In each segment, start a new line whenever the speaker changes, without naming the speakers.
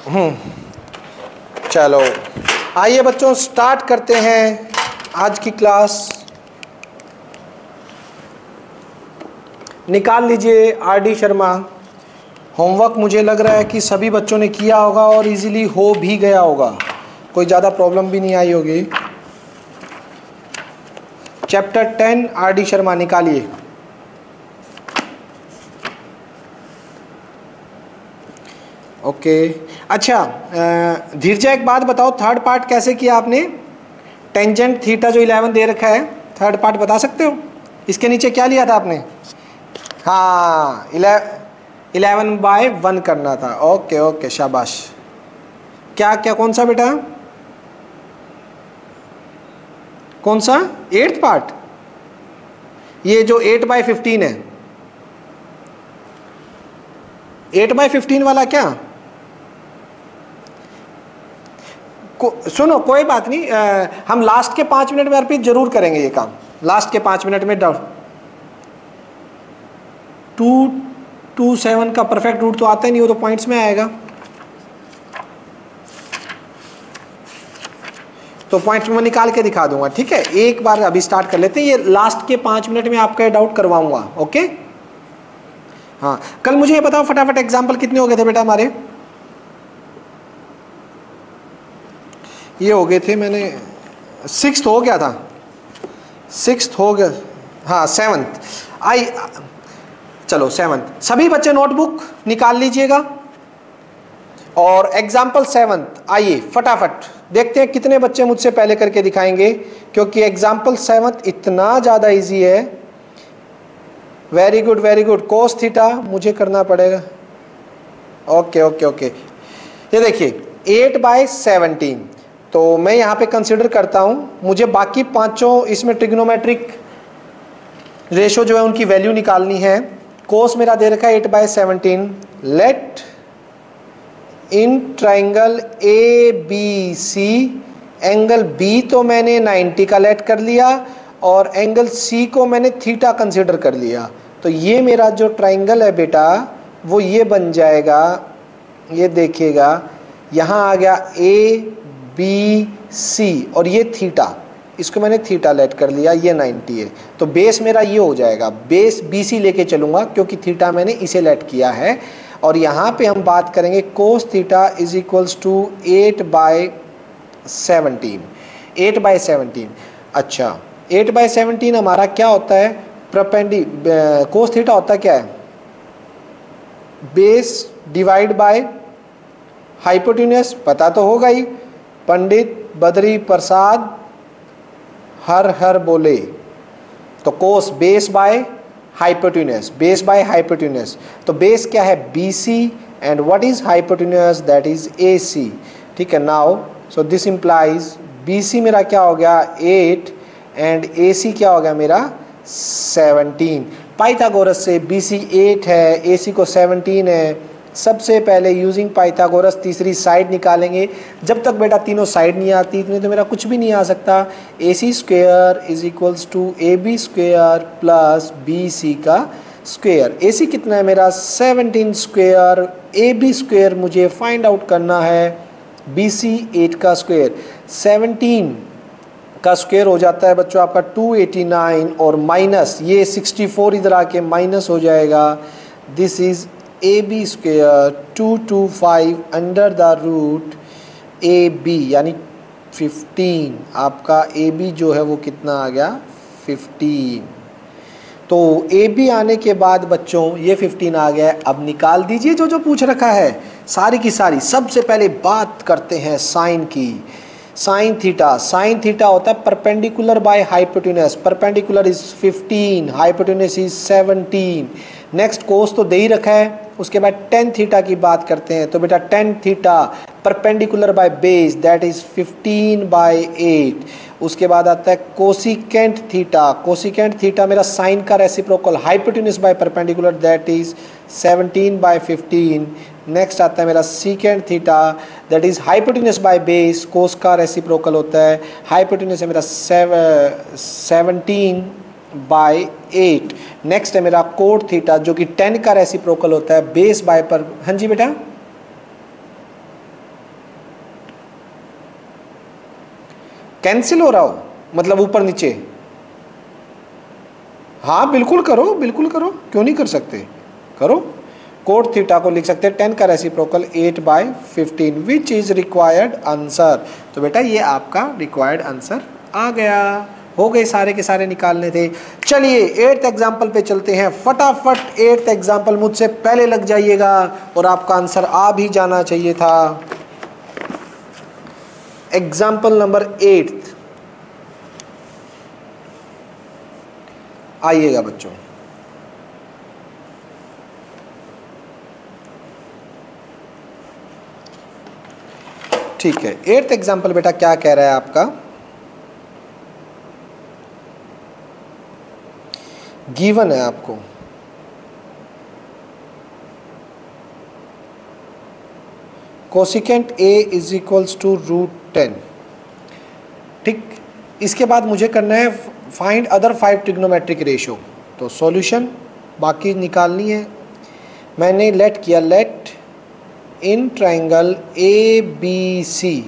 चलो आइए बच्चों स्टार्ट करते हैं आज की क्लास। निकाल लीजिए आरडी शर्मा। होमवर्क मुझे लग रहा है कि सभी बच्चों ने किया होगा और इजीली हो भी गया होगा, कोई ज़्यादा प्रॉब्लम भी नहीं आई होगी। चैप्टर 10 आरडी शर्मा निकालिए। ओके अच्छा धीरजा एक बात बताओ, थर्ड पार्ट कैसे किया आपने? टेंजेंट थीटा जो 11 दे रखा है, थर्ड पार्ट बता सकते हो? इसके नीचे क्या लिया था आपने? हाँ 11/1 करना था। ओके ओके शाबाश। क्या क्या कौन सा बेटा? कौन सा? 8th part? ये जो 8/15 है, 8/15 वाला क्या? सुनो कोई बात नहीं, हम लास्ट के 5 मिनट में अर्पित जरूर करेंगे ये काम। लास्ट के 5 मिनट में 227 का परफेक्ट रूट तो आता ही नहीं, हो तो पॉइंट्स में आएगा, तो पॉइंट्स में मैं निकाल के दिखा दूंगा। ठीक है, एक बार अभी स्टार्ट कर लेते हैं, ये लास्ट के 5 मिनट में आपका डाउट करवाऊंगा। ओके हाँ, कल मुझे ये बताओ फटाफट एग्जाम्पल कितने हो गए थे बेटा हमारे? ये हो गए थे, मैंने 6th हो गया था, 6th हो गया, हाँ 7th चलो 7th। सभी बच्चे नोटबुक निकाल लीजिएगा और एग्जाम्पल 7th आइए फटाफट देखते हैं कितने बच्चे मुझसे पहले करके दिखाएंगे, क्योंकि एग्जाम्पल 7th इतना ज़्यादा इजी है। Very good very good. Cos theta मुझे करना पड़ेगा। ओके ओके ओके, ये देखिए 8/17, तो मैं यहाँ पे कंसिडर करता हूँ, मुझे बाकी पांचों इसमें ट्रिग्नोमेट्रिक रेशो जो है उनकी वैल्यू निकालनी है। कोस मेरा दे रखा है 8/17। Let in triangle A B C, angle B तो मैंने 90 का लेट कर लिया और एंगल सी को मैंने थीटा कंसिडर कर लिया। तो ये मेरा जो ट्राइंगल है बेटा वो ये बन जाएगा, ये देखिएगा यहाँ आ गया ए बी सी और ये थीटा, इसको मैंने थीटा लेट कर लिया, ये 90 है। तो बेस मेरा ये हो जाएगा, बेस बी सी लेके चलूँगा क्योंकि थीटा मैंने इसे लेट किया है। और यहाँ पे हम बात करेंगे cos theta is equals to 8/17। 8/17 अच्छा 8/17 हमारा क्या होता है? कोस थीटा होता क्या है? बेस डिवाइड बाय हाइपोटेन्यूज, पता तो होगा ही, पंडित बद्री प्रसाद हर हर बोले। तो cos base by hypotenuse, base by hypotenuse, तो बेस क्या है? BC and what is hypotenuse? That is AC। ठीक है, now so this implies BC मेरा क्या हो गया? 8 एंड AC क्या हो गया मेरा? 17। पाइथागोरस से BC 8 है, AC को 17 है। सबसे पहले यूजिंग पाइथागोरस तीसरी साइड निकालेंगे। जब तक बेटा तीनों साइड नहीं आती इतने तो मेरा कुछ भी नहीं आ सकता। AC square is equals to AB square plus BC का स्क्वेयर। AC कितना है मेरा? 17 स्क्वेयर। AB स्क्वेयर मुझे फाइंड आउट करना है, BC 8 का स्क्वेयर। 17 का स्क्वेयर हो जाता है बच्चों आपका 289 और माइनस ये 64 इधर आके माइनस हो जाएगा। This is AB square 225 under the root AB यानी 15। आपका AB जो है वो कितना आ गया? 15। तो AB आने के बाद बच्चों ये 15 आ गया है। अब निकाल दीजिए जो जो पूछ रखा है सारी की सारी। सबसे पहले बात करते हैं साइन की। साइन थीटा, साइन थीटा होता है perpendicular by hypotenuse. Perpendicular is 15, hypotenuse is 17। Next cos तो दे ही रखा है, उसके बाद टेन थीटा की बात करते हैं। तो बेटा tan theta perpendicular by base that is 15/8। उसके बाद आता है कोसिकेंट थीटा। कोसिकेंट थीटा मेरा साइन का reciprocal hypotenuse by perpendicular that is 17/15। Next आता है मेरा secant theta that is hypotenuse by base, cos का रेसिप्रोकल होता है। हाइपोटेन्यूज है मेरा 17/8। नेक्स्ट है मेरा कोट थीटा जो कि 10 का रेसिप्रोकल होता है बेस बाय पर। हाँ जी बेटा कैंसिल हो रहा हो, मतलब ऊपर नीचे? हाँ बिल्कुल करो, बिल्कुल करो, क्यों नहीं कर सकते, करो। कोट थीटा को लिख सकते हैं 10 का reciprocal 8/15 which is required answer. तो बेटा ये आपका रिक्वायर्ड आंसर आ गया। हो गए सारे के सारे निकालने थे। चलिए 8th एग्जाम्पल पे चलते हैं। फटाफट 8th एग्जाम्पल मुझसे पहले लग जाइएगा और आपका आंसर आ भी जाना चाहिए था। एग्जाम्पल नंबर 8 आइएगा बच्चों। ठीक है, 8th एग्जाम्पल बेटा क्या कह रहा है आपका? गिवन है आपको cosecant a is equals to √10। ठीक, इसके बाद मुझे करना है फाइंड अदर 5 ट्रिग्नोमेट्रिक रेशियो। तो सॉल्यूशन बाकी निकालनी है। मैंने लेट किया, let in triangle A B C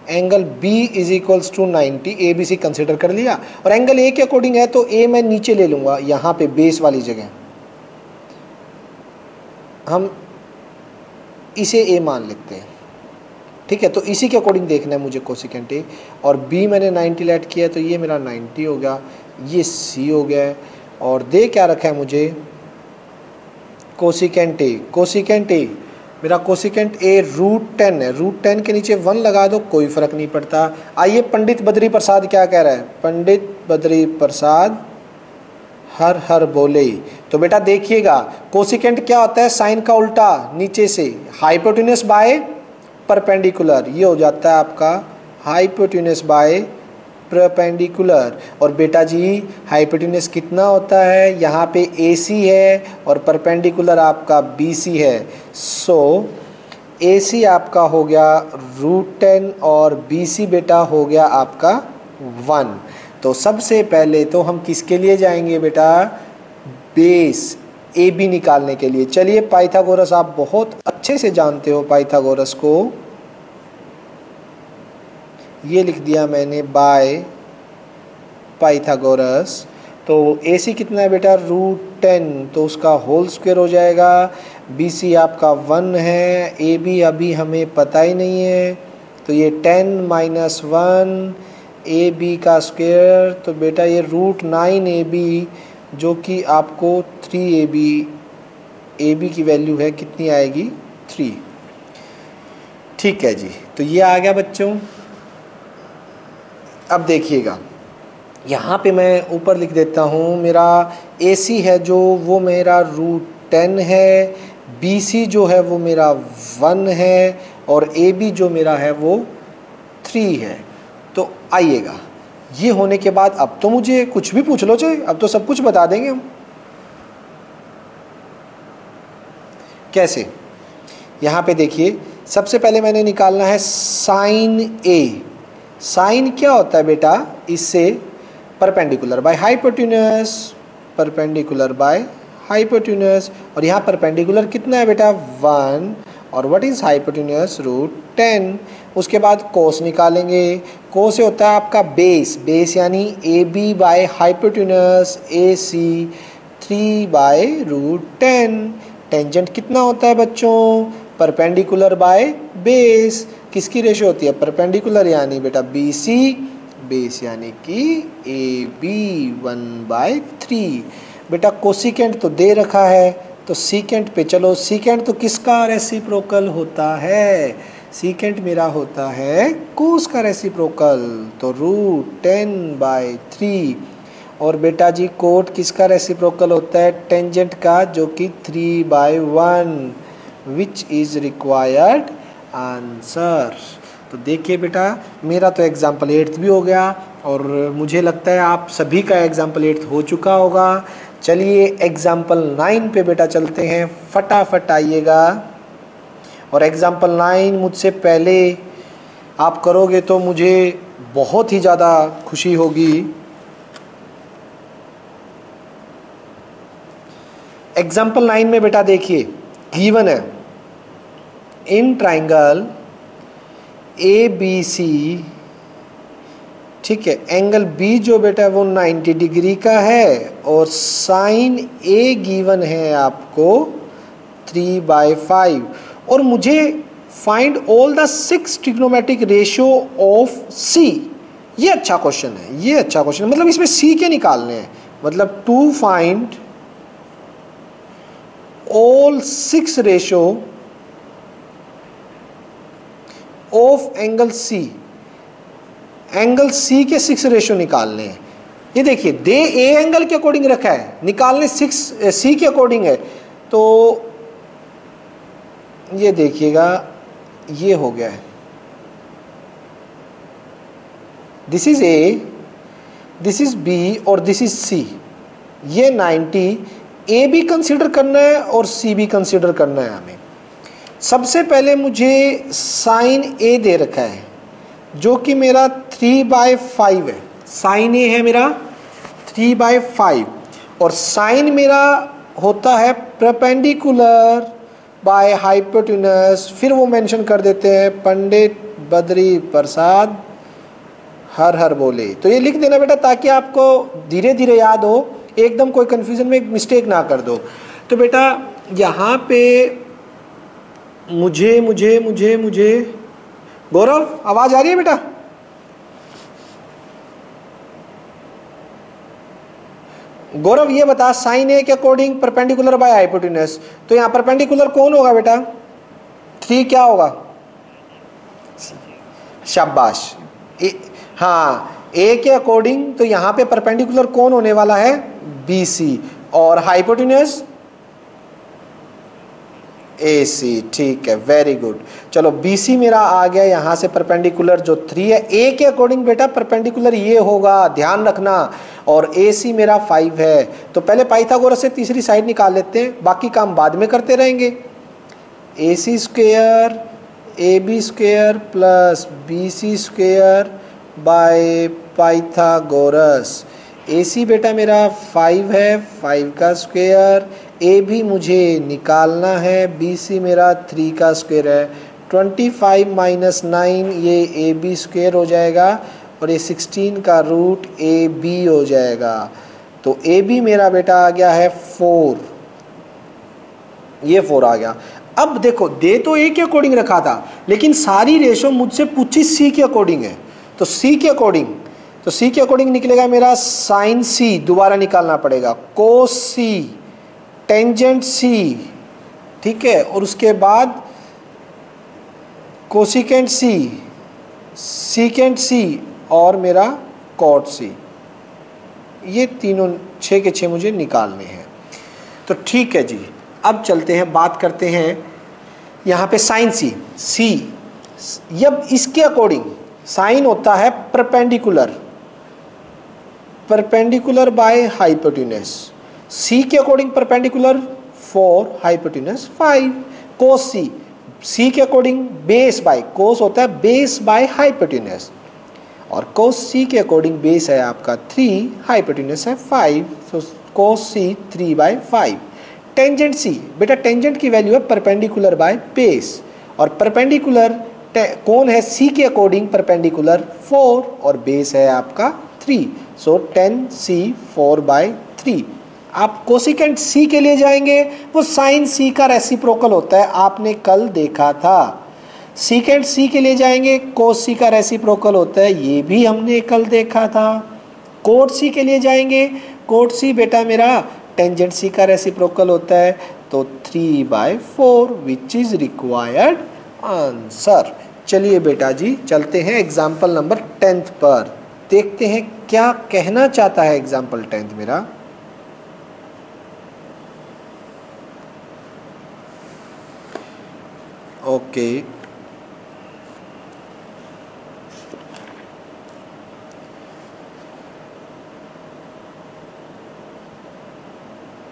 angle B is equals to 90। A B C consider कर लिया और एंगल A के अकॉर्डिंग है तो A मैं नीचे ले लूँगा, यहाँ पे बेस वाली जगह हम इसे A मान लेते हैं। ठीक है, तो इसी के अकॉर्डिंग देखना है मुझे कोसिकेंट A। और B मैंने 90 लेट किया है तो ये मेरा 90 हो गया, ये C हो गया है। और दे क्या रखा है मुझे? Cosecant A। कोसिकेंट A मेरा कोसिकेंट A √10 है। √10 के नीचे 1 लगा दो, कोई फर्क नहीं पड़ता। आइए पंडित बद्री प्रसाद क्या कह रहा है? पंडित बद्री प्रसाद हर हर बोले। तो बेटा देखिएगा कोसिकेंट क्या होता है? साइन का उल्टा नीचे से, हाइपोटेन्यूस बाय परपेंडिकुलर। ये हो जाता है आपका हाइपोटेन्यूस बाय परपेंडिकुलर। और बेटा जी हाइपोटेन्यूस कितना होता है? यहाँ पे AC है और परपेंडिकुलर आपका BC है। सो AC आपका हो गया √10 और BC बेटा हो गया आपका 1। तो सबसे पहले तो हम किसके लिए जाएंगे बेटा? बेस AB निकालने के लिए। चलिए पाइथागोरस आप बहुत अच्छे से जानते हो पाइथागोरस को, ये लिख दिया मैंने बाय पाइथागोरस। तो AC कितना है बेटा? √10, तो उसका होल स्क्वायर हो जाएगा। BC आपका 1 है, AB अभी हमें पता ही नहीं है तो ये 10 - 1 AB का स्क्वायर। तो बेटा ये √9 AB जो कि आपको 3 AB की वैल्यू है कितनी आएगी? 3। ठीक है जी, तो ये आ गया बच्चों। अब देखिएगा यहाँ पे मैं ऊपर लिख देता हूँ, मेरा AC है जो वो मेरा √10 है, BC जो है वो मेरा 1 है और AB जो मेरा है वो 3 है। तो आइएगा ये होने के बाद अब तो मुझे कुछ भी पूछ लो चाहे, अब तो सब कुछ बता देंगे हम। कैसे? यहाँ पे देखिए सबसे पहले मैंने निकालना है साइन A। साइन क्या होता है बेटा? इससे perpendicular by hypotenuse, perpendicular by hypotenuse. और यहाँ परपेंडिकुलर कितना है बेटा? 1। और व्हाट इज हाइपोटेन्यूस? √10। उसके बाद कोस निकालेंगे। कोस से होता है आपका बेस, बेस यानी AB by hypotenuse AC 3/√10। Tangent कितना होता है बच्चों? Perpendicular by base. किसकी रेशियो होती है? परपेंडिकुलर यानी बेटा BC, बेस यानी कि AB 1/3। बेटा कोसिकेंट तो दे रखा है तो सीकेंट पे चलो। सीकेंट तो किसका रेसिप्रोकल होता है? सीकेंट मेरा होता है कोस का रेसिप्रोकल, तो √10/3। और बेटा जी कोट किसका रेसिप्रोकल होता है? टेंजेंट का, जो कि 3/1 विच इज रिक्वायर्ड आंसर। तो देखिए बेटा मेरा तो एग्जाम्पल 8th भी हो गया और मुझे लगता है आप सभी का एग्जाम्पल 8th हो चुका होगा। चलिए एग्जाम्पल 9 पे बेटा चलते हैं, फटाफट आइएगा। और एग्जाम्पल 9 मुझसे पहले आप करोगे तो मुझे बहुत ही ज़्यादा खुशी होगी। एग्जाम्पल 9 में बेटा देखिए गिवन है इन ट्राइंगल ABC ठीक है। एंगल बी जो बेटा वो 90 डिग्री का है और साइन ए गिवन है आपको 3/5 और मुझे find all the 6 trigonometric ratio of C. ये अच्छा क्वेश्चन है, ये अच्छा क्वेश्चन है। मतलब इसमें सी के निकालने हैं, मतलब to find all 6 ratio of angle C. Angle C के 6 रेशियो निकालने हैं। ये देखिए दे ए एंगल के अकॉर्डिंग रखा है, निकालने 6 सी के अकॉर्डिंग है। तो ये देखिएगा ये हो गया है, this is A, this is B और दिस इज सी। ये 90 ए भी कंसीडर करना है और सी भी कंसीडर करना है हमें। सबसे पहले मुझे साइन ए दे रखा है जो कि मेरा 3/5 है। साइन ए है मेरा 3/5 और साइन मेरा होता है परपेंडिकुलर बाय हाइपोटेन्यूज। फिर वो मेंशन कर देते हैं पंडित बद्री प्रसाद हर हर बोले। तो ये लिख देना बेटा ताकि आपको धीरे धीरे याद हो, एकदम कोई कंफ्यूजन में मिस्टेक ना कर दो। तो बेटा यहाँ पे मुझे मुझे मुझे मुझे गौरव आवाज आ रही है बेटा? गौरव ये बता साइन ए के अकॉर्डिंग परपेंडिकुलर बाय हाइपोटेन्यूज, तो यहाँ परपेंडिकुलर कौन होगा बेटा? 3 क्या होगा? शाबाश। हाँ ए के अकॉर्डिंग तो यहाँ पे परपेंडिकुलर कौन होने वाला है? BC और हाइपोटेन्यूज AC। ठीक है, वेरी गुड। चलो BC मेरा आ गया यहाँ से परपेंडिकुलर जो 3 है। A के अकॉर्डिंग बेटा परपेंडिकुलर ये होगा, ध्यान रखना, और AC मेरा 5 है। तो पहले पाइथागोरस से तीसरी साइड निकाल लेते हैं, बाकी काम बाद में करते रहेंगे। AC square AB square plus BC square by Pythagoras. AC बेटा मेरा 5 है, 5 का स्क्वायर। ए भी मुझे निकालना है, BC मेरा 3 का स्क्वायर है। 25 माइनस 9 ये AB स्क्वायर हो जाएगा और ये 16 का रूट AB हो जाएगा। तो AB मेरा बेटा आ गया है 4, ये 4 आ गया। अब देखो दे तो A के अकॉर्डिंग रखा था लेकिन सारी रेशो मुझसे पूछी C के अकॉर्डिंग है। तो C के अकॉर्डिंग, तो C के अकॉर्डिंग निकलेगा मेरा साइन C, दोबारा निकालना पड़ेगा, कोस C, टेंजेंट C, ठीक है, और उसके बाद कोसिकेंट C, सीकेंट C और मेरा कॉट C। ये तीनों 6 के 6 मुझे निकालने हैं। तो ठीक है जी, अब चलते हैं, बात करते हैं यहाँ पे साइन C। जब इसके अकॉर्डिंग साइन होता है परपेंडिकुलर बाय हाइपोटेन्यूज। C के अकॉर्डिंग परपेंडिकुलर 4, हाइपोटेन्यूज 5। कोस C के अकॉर्डिंग बेस बाय, कोस होता है बेस बाय हाइपोटेन्यूज, और कोस C के अकॉर्डिंग बेस है आपका 3, हाइपोटेन्यूज है 5, तो कोस C 3/5। टेंजेंट C बेटा, टेंजेंट की वैल्यू है परपेंडिकुलर बाय बेस, और परपेंडिकुलर कौन है? C के अकॉर्डिंग परपेंडिकुलर 4 और बेस है आपका 3, सो 10C 4/3। आप कोसिकेंट C के लिए जाएंगे, वो साइन C का रेसिप्रोकल होता है, आपने कल देखा था। सीकेंट C के लिए जाएंगे, कोस C का रेसिप्रोकल होता है, ये भी हमने कल देखा था। कोट C के लिए जाएंगे, कोट C बेटा मेरा टेंजेंट C का रेसिप्रोकल होता है, तो 3/4 विच इज रिक्वायर्ड आंसर। चलिए बेटा जी चलते हैं एग्जाम्पल नंबर 10 पर, देखते हैं क्या कहना चाहता है एग्जाम्पल 10 मेरा। ओके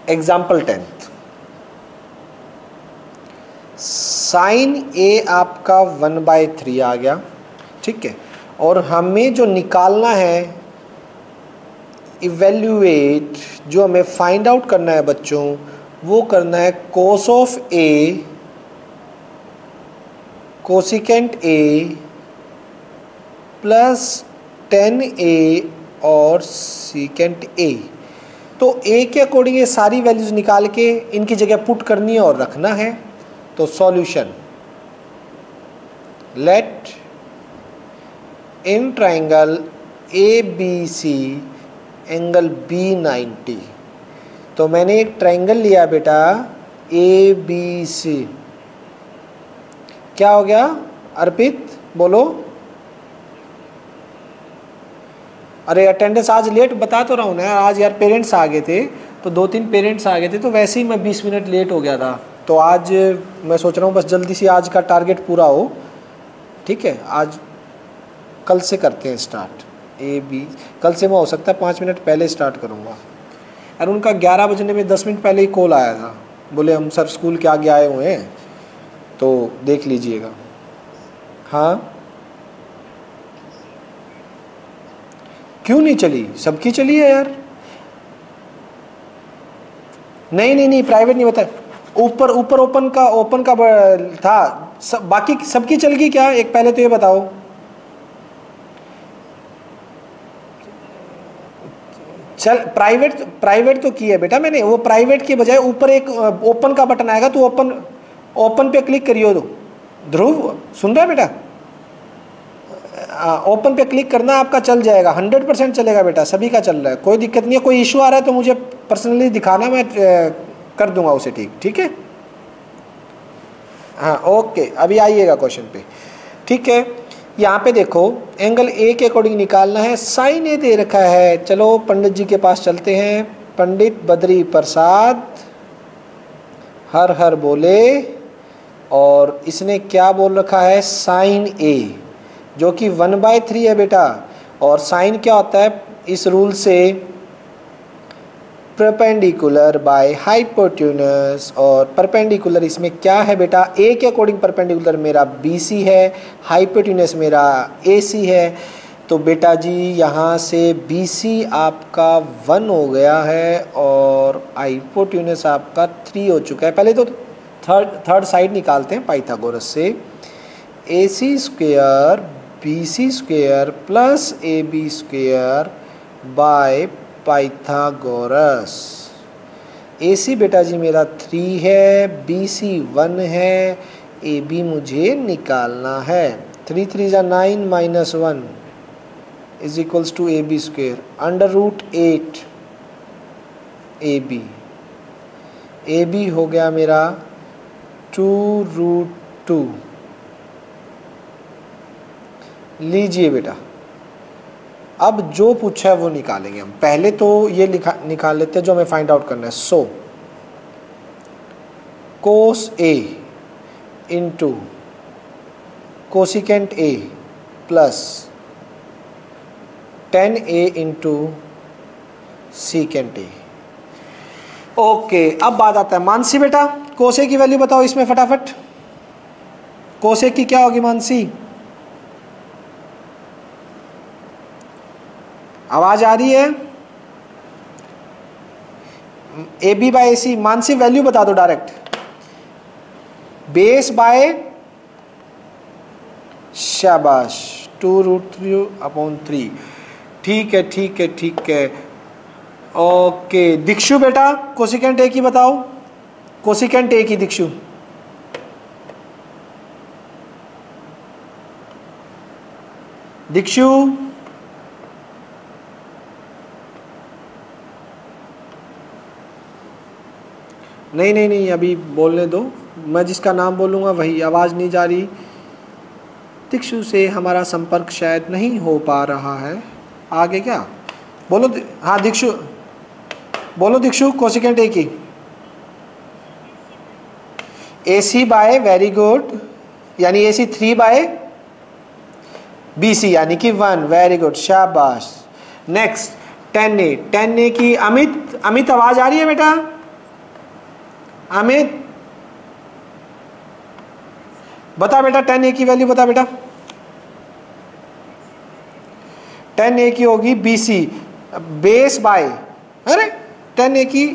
एग्जाम्पल 10, साइन A आपका 1/3 आ गया, ठीक है, और हमें जो निकालना है, इवेल्युएट, जो हमें फाइंड आउट करना है बच्चों, वो करना है cos of A, cosecant A plus 10a और सीकेंट a। तो a के अकॉर्डिंग ये सारी वैल्यूज निकाल के इनकी जगह पुट करनी है और रखना है। तो solution, let in triangle ABC angle B90। तो मैंने एक ट्राइंगल लिया बेटा ABC, क्या हो गया अर्पित बोलो। अरे अटेंडेंस आज लेट बता तो रहा हूँ ना, आज यार पेरेंट्स आ गए थे, तो 2-3 पेरेंट्स आ गए थे, तो वैसे ही मैं 20 मिनट लेट हो गया था। तो आज मैं सोच रहा हूँ बस जल्दी से आज का टारगेट पूरा हो, ठीक है। आज कल से करते हैं स्टार्ट AB, कल से मैं हो सकता है 5 मिनट पहले स्टार्ट करूँगा। और उनका 11 बजने में 10 मिनट पहले ही कॉल आया था, बोले हम सर स्कूल के आगे आए हुए हैं, तो देख लीजिएगा। हाँ क्यों नहीं चली, सबकी चली है यार। नहीं प्राइवेट नहीं बताया, ऊपर ओपन का था, बाकी सबकी चल गई क्या, एक पहले तो ये बताओ। चल प्राइवेट तो की है बेटा मैंने, वो प्राइवेट के बजाय ऊपर एक ओपन का बटन आएगा, तो ओपन पे क्लिक करियो। तो ध्रुव सुन रहा है बेटा, ओपन पे क्लिक करना, आपका चल जाएगा, 100% चलेगा बेटा, सभी का चल रहा है, कोई दिक्कत नहीं है। कोई इशू आ रहा है तो मुझे पर्सनली दिखाना, मैं कर दूंगा उसे ठीक है। हाँ ओके, अभी आइएगा क्वेश्चन पे, ठीक है। यहाँ पे देखो एंगल A के अकॉर्डिंग निकालना है, साइन A दे रखा है। चलो पंडित जी के पास चलते हैं। पंडित बद्री प्रसाद हर हर बोले, और इसने क्या बोल रखा है, साइन A, जो कि 1/3 है बेटा। और साइन क्या होता है इस रूल से, परपेंडिकुलर बाय हाइपोटेन्यूस। और परपेंडिकुलर इसमें क्या है बेटा, A के अकॉर्डिंग परपेंडिकुलर मेरा BC है, हाइपोटेन्यूस मेरा AC है। तो बेटा जी यहाँ से BC आपका 1 हो गया है और हाइपोटेन्यूस आपका 3 हो चुका है। पहले तो थर्ड साइड निकालते हैं पाइथागोरस से, AC square BC square plus AB square by Pythagoras. AC बेटा जी मेरा 3 है, BC 1 है, AB मुझे निकालना है। 3 3 9 minus 1 is equals to AB square √8 AB। AB हो गया मेरा 2√2। लीजिए बेटा, अब जो पूछा है वो निकालेंगे हम। पहले तो ये निकाल लेते हैं जो हमें फाइंड आउट करना है। सो कोस A into cosecant A plus 10A into secant A। Okay, अब बात आता है मानसी बेटा, कोसे की वैल्यू बताओ इसमें फटाफट। कोसे की क्या होगी मानसी, आवाज आ रही है? AB by AC, Mansi value बता दो डायरेक्ट। बेस बाय, शाबाश, 2√3/3। ठीक है ठीक है ठीक है। ओके दीक्षु बेटा, कोसिकेंट A की बताओ, कोसिकेंट A की दीक्षु। दीक्षु नहीं अभी बोलने दो, मैं जिसका नाम बोलूँगा वही। आवाज़ नहीं जा रही, दीक्षु से हमारा संपर्क शायद नहीं हो पा रहा है। आगे क्या बोलो, हाँ दीक्षु बोलो, दीक्षु कोसिकेंट A की। AC बाय, वेरी गुड, यानी AC 3 बाय BC यानी कि 1, वेरी गुड, शाबाश। नेक्स्ट 10A की अमित आवाज़ आ रही है बेटा? अमित बता बेटा, 10A की वैल्यू बता बेटा। 10A की होगी BC बेस बाय, अरे 10A की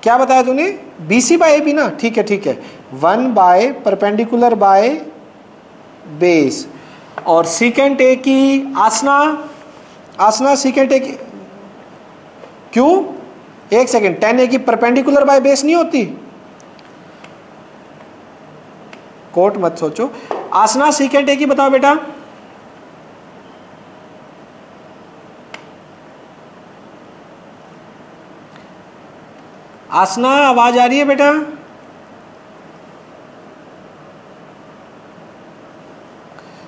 क्या बताया तूने, BC बाय AB ना, ठीक है 1 बाय परपेंडिकुलर बाय बेस। और सीकेंट A की आसना आसना सीकेंट ए की, क्यों, एक सेकेंड, tan ए की परपेंडिकुलर बाय बेस नहीं होती, कोट मत सोचो। आसना सीकेंट ए की बताओ बेटा, आसना आवाज आ रही है बेटा?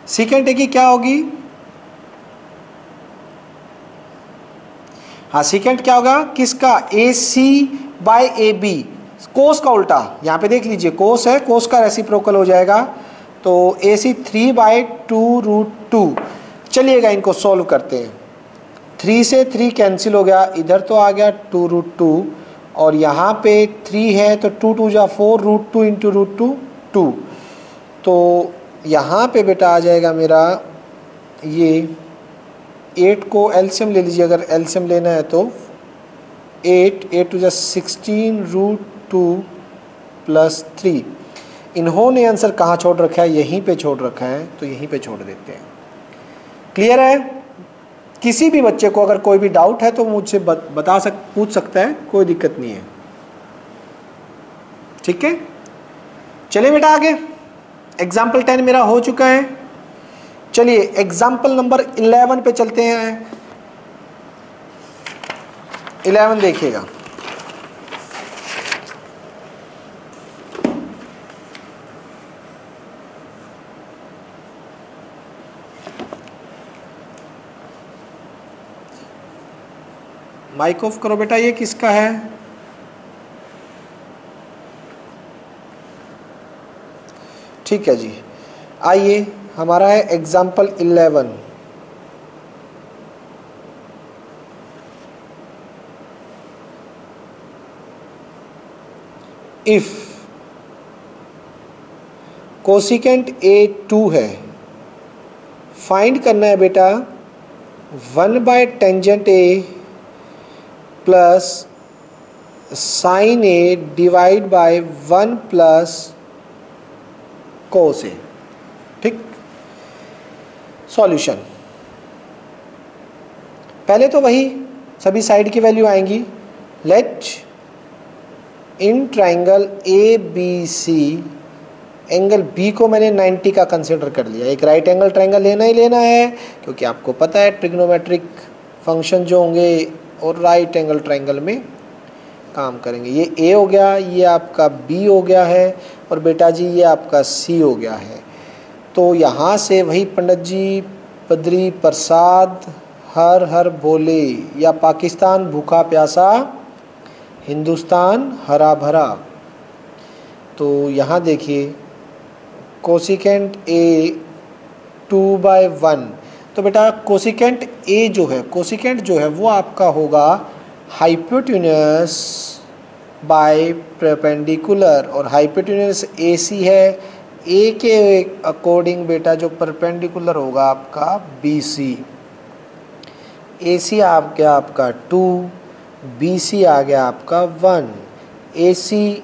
सीकेंट ए की क्या होगी? हाँ, सीकेंट क्या होगा किसका, ए सी बाय ए बी, कोस का उल्टा, यहाँ पे देख लीजिए कोस है, कोस का रेसिप्रोकल हो जाएगा, तो ए सी 3/2√2। चलिएगा इनको सॉल्व करते हैं। 3 से 3 कैंसिल हो गया, इधर तो आ गया 2√2, और यहाँ पे 3 है तो 2 2 जा 4, √2 इंटू √2 2। तो यहाँ पे बेटा आ जाएगा मेरा ये 8 को एलसीएम ले लीजिए, अगर एलसीएम लेना है तो 8 टू जा 16 √2 प्लस 3। इन्होंने आंसर कहाँ छोड़ रखा है, यहीं पे छोड़ रखा है, तो यहीं पे छोड़ देते हैं। क्लियर है? किसी भी बच्चे को अगर कोई भी डाउट है तो मुझसे पूछ सकता है, कोई दिक्कत नहीं है। ठीक है, चलिए बेटा आगे। एग्जाम्पल 10 मेरा हो चुका है। चलिए एग्जाम्पल नंबर 11 पे चलते हैं। 11 देखिएगा। माइक ऑफ करो बेटा, ये किसका है? ठीक है जी, आइए हमारा है एग्जाम्पल 11। इफ कोसिकेंट ए 2 है, फाइंड करना है बेटा 1/टेंजेंट A plus sine A divide by 1 plus cos A. ठीक, सॉल्यूशन पहले तो वही सभी साइड की वैल्यू आएंगी। Let in triangle A B C, angle B को मैंने 90 का कंसिडर कर लिया। एक राइट एंगल ट्राइंगल लेना ही लेना है, क्योंकि आपको पता है ट्रिग्नोमेट्रिक फंक्शन जो होंगे और राइट एंगल ट्राइंगल में काम करेंगे। ये ए हो गया, ये आपका बी हो गया है, और बेटा जी ये आपका सी हो गया है। तो यहाँ से वही पंडित जी बद्री प्रसाद हर हर बोले, या पाकिस्तान भूखा प्यासा हिंदुस्तान हरा भरा। तो यहाँ देखिए कोसिकेंट ए 2/1, तो बेटा कोसिकेंट ए जो है, कोसिकेंट जो है वो आपका होगा हाइपोटेन्यूस बाय परपेंडिकुलर, और हाइपोटेन्यूस ए सी है, ए के अकॉर्डिंग बेटा जो परपेंडिकुलर होगा आपका बी सी। ए सी आ गया आपका 2, बी सी आ गया आपका 1। ए सी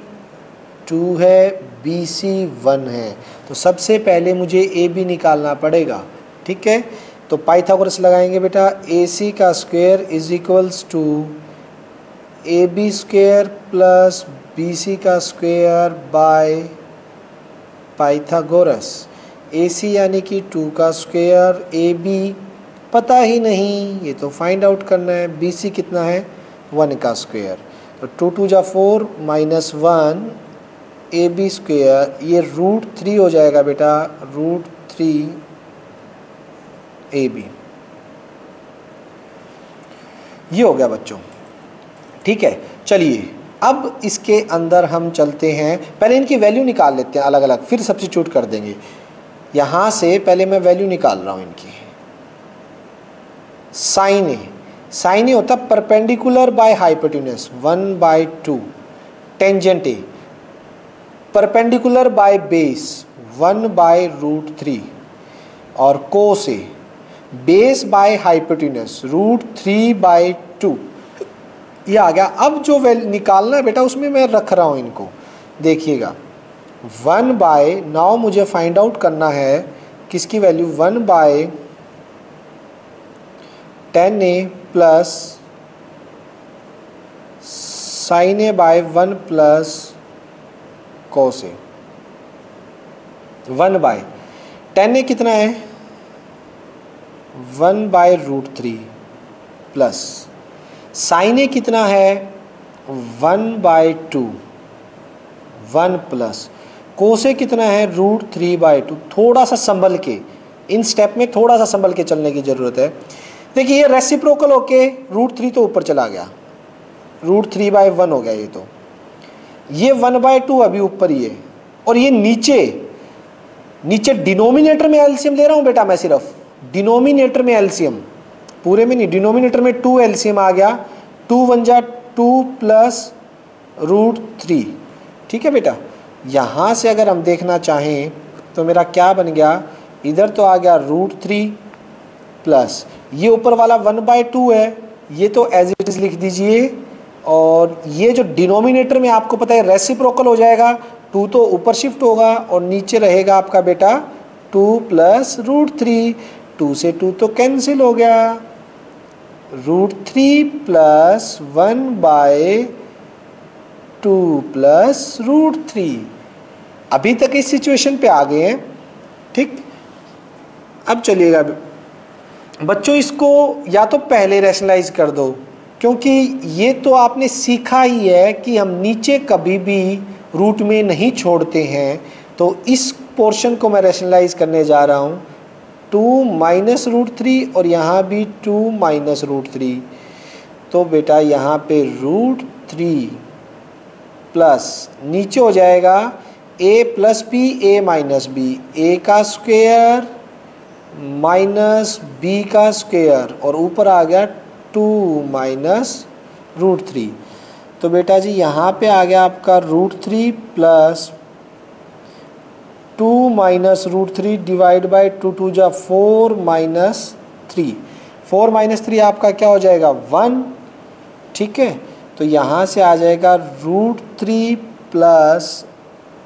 2 है, बी सी 1 है, तो सबसे पहले मुझे ए बी निकालना पड़ेगा। ठीक है, तो पाइथागोरस लगाएंगे बेटा। ए सी का square is equals to A B square plus B C का square by Pythagoras. A C यानी कि 2 का स्क्वायर, ए बी पता ही नहीं, ये तो फाइंड आउट करना है। बी सी कितना है, 1 का स्क्वायर, तो 2 2 जा 4 माइनस 1 ए बी स्क्वायर, ये √3 हो जाएगा बेटा, √3 ए बी। ये हो गया बच्चों। ठीक है, चलिए अब इसके अंदर हम चलते हैं। पहले इनकी वैल्यू निकाल लेते हैं अलग अलग, फिर सब्स्टिट्यूट कर देंगे। यहाँ से पहले मैं वैल्यू निकाल रहा हूँ इनकी। साइन ए, साइन ए होता perpendicular by hypotenuse 1/2। Tangent A perpendicular by base 1/√3, और कोस ए बेस बाय हाइपोटेन्यूस √3/2। ये आ गया। अब जो वैल्यू निकालना है बेटा उसमें मैं रख रहा हूँ इनको, देखिएगा 1/, मुझे फाइंड आउट करना है किसकी वैल्यू, 1/2 tan a plus sin a by 1 plus cos a। 1 by tan a कितना है 1 by root 3 plus sin a कितना है 1 बाय 2 1 प्लस cos a कितना है रूट 3 बाय 2। थोड़ा सा संभल के, इन स्टेप में थोड़ा सा संभल के चलने की ज़रूरत है। देखिए ये रेसिप्रोकल होके रूट 3 तो ऊपर चला गया, रूट 3 बाय 1 हो गया ये 1 बाय 2 अभी ऊपर ही है, और ये नीचे डिनोमिनेटर में एलसीएम ले रहा हूँ बेटा मैं, सिर्फ डिनोमिनेटर में एलसीएम, पूरे में नहीं, डिनोमिनेटर में 2 एलसीएम आ गया, 2 1 जा 2 प्लस रूट 3। ठीक है बेटा, यहाँ से अगर हम देखना चाहें तो मेरा क्या बन गया, इधर तो आ गया रूट 3 प्लस ये ऊपर वाला 1 बाय 2 है, ये तो एज इट इज लिख दीजिए, और ये जो डिनोमिनेटर में आपको पता है रेसिप्रोकल हो जाएगा, 2 तो ऊपर शिफ्ट होगा और नीचे रहेगा आपका बेटा 2 प्लस रूट 3, 2 से 2 तो कैंसिल हो गया, root 3 plus 1 by 2 plus root 3। अभी तक इस सिचुएशन पे आ गए हैं। ठीक, अब चलिएगा बच्चों, इसको या तो पहले रैशनलाइज कर दो, क्योंकि ये तो आपने सीखा ही है कि हम नीचे कभी भी रूट में नहीं छोड़ते हैं। तो इस पोर्शन को मैं रैशनलाइज करने जा रहा हूँ, 2 माइनस रूट 3 और यहाँ भी 2 माइनस रूट 3। तो बेटा यहाँ पे रूट 3 प्लस नीचे हो जाएगा a plus B A minus B, A का स्क्वेयर माइनस बी का स्क्वेयर, और ऊपर आ गया 2 माइनस रूट 3। तो बेटा जी यहाँ पे आ गया आपका root 3 plus 2 minus root 3 divide by 2 2 जा 4 माइनस 3, 4 माइनस 3 आपका क्या हो जाएगा 1। ठीक है, तो यहाँ से आ जाएगा root 3 plus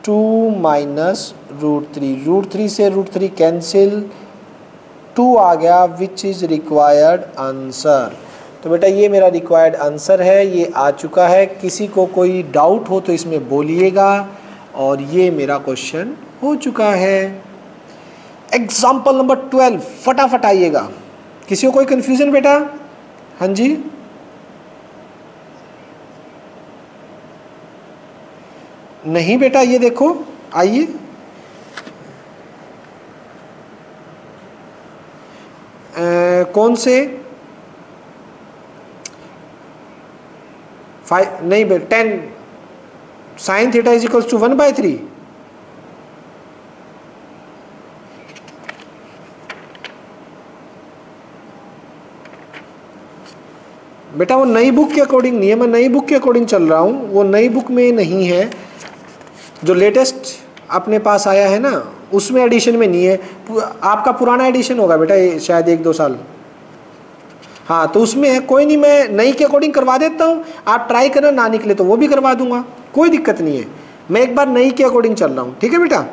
2 minus root 3, root 3 से रूट 3 कैंसिल, 2 आ गया विच इज़ रिक्वायर्ड आंसर। तो बेटा ये मेरा रिक्वायर्ड आंसर है, ये आ चुका है। किसी को कोई डाउट हो तो इसमें बोलिएगा, और ये मेरा क्वेश्चन हो चुका है। एग्जाम्पल नंबर 12 फटाफट आइएगा। किसी को कोई कन्फ्यूज़न बेटा? हाँ जी, नहीं बेटा, ये देखो आइए, कौन से 5 नहीं बेटा, 10 sine theta is equals to 1 by 3। बेटा वो नई बुक के अकॉर्डिंग नहीं है, मैं नई बुक के अकॉर्डिंग चल रहा हूँ, वो नई बुक में नहीं है, जो लेटेस्ट अपने पास आया है ना उसमें एडिशन में नहीं है। आपका पुराना एडिशन होगा बेटा ये, शायद 1-2 साल, हाँ तो उसमें है। कोई नहीं, मैं नई के अकॉर्डिंग करवा देता हूँ, आप ट्राई करना, ना निकले तो वो भी करवा दूंगा, कोई दिक्कत नहीं है। मैं एक बार नई के अकॉर्डिंग चल रहा हूँ, ठीक है बेटा।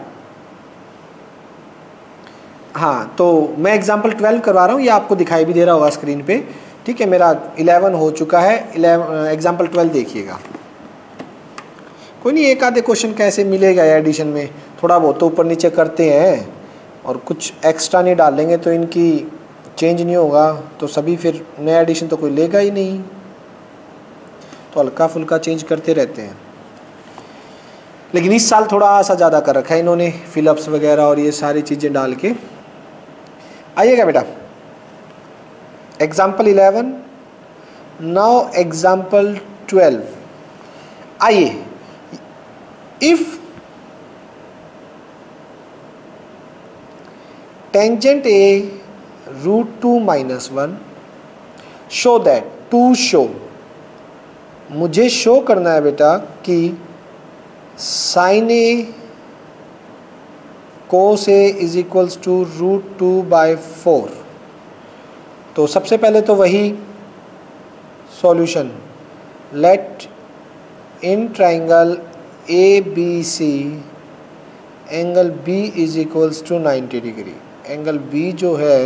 हाँ तो मैं एग्जाम्पल 12 करवा रहा हूँ, ये आपको दिखाई भी दे रहा होगा स्क्रीन पे। ठीक है, मेरा 11 हो चुका है, एग्जाम्पल 12 देखिएगा। कोई नहीं, एक आधे क्वेश्चन कैसे मिलेगा एडिशन में, थोड़ा बहुत तो ऊपर नीचे करते हैं, और कुछ एक्स्ट्रा नहीं डालेंगे तो इनकी चेंज नहीं होगा, तो सभी फिर नया एडिशन तो कोई लेगा ही नहीं, तो हल्का फुल्का चेंज करते रहते हैं। लेकिन इस साल थोड़ा सा ज़्यादा कर रखा है इन्होंने, फिलअप्स वगैरह और ये सारी चीज़ें डाल के। आइएगा बेटा, एग्जाम्पल 11, नाउ एग्जाम्पल 12। आइए, if tangent A root 2 minus 1 show that, to show, मुझे शो करना है बेटा कि sine A cos A is equals to root 2 by 4। तो सबसे पहले तो वही solution, let in triangle A B C angle B is equals to 90 degree. Angle B जो है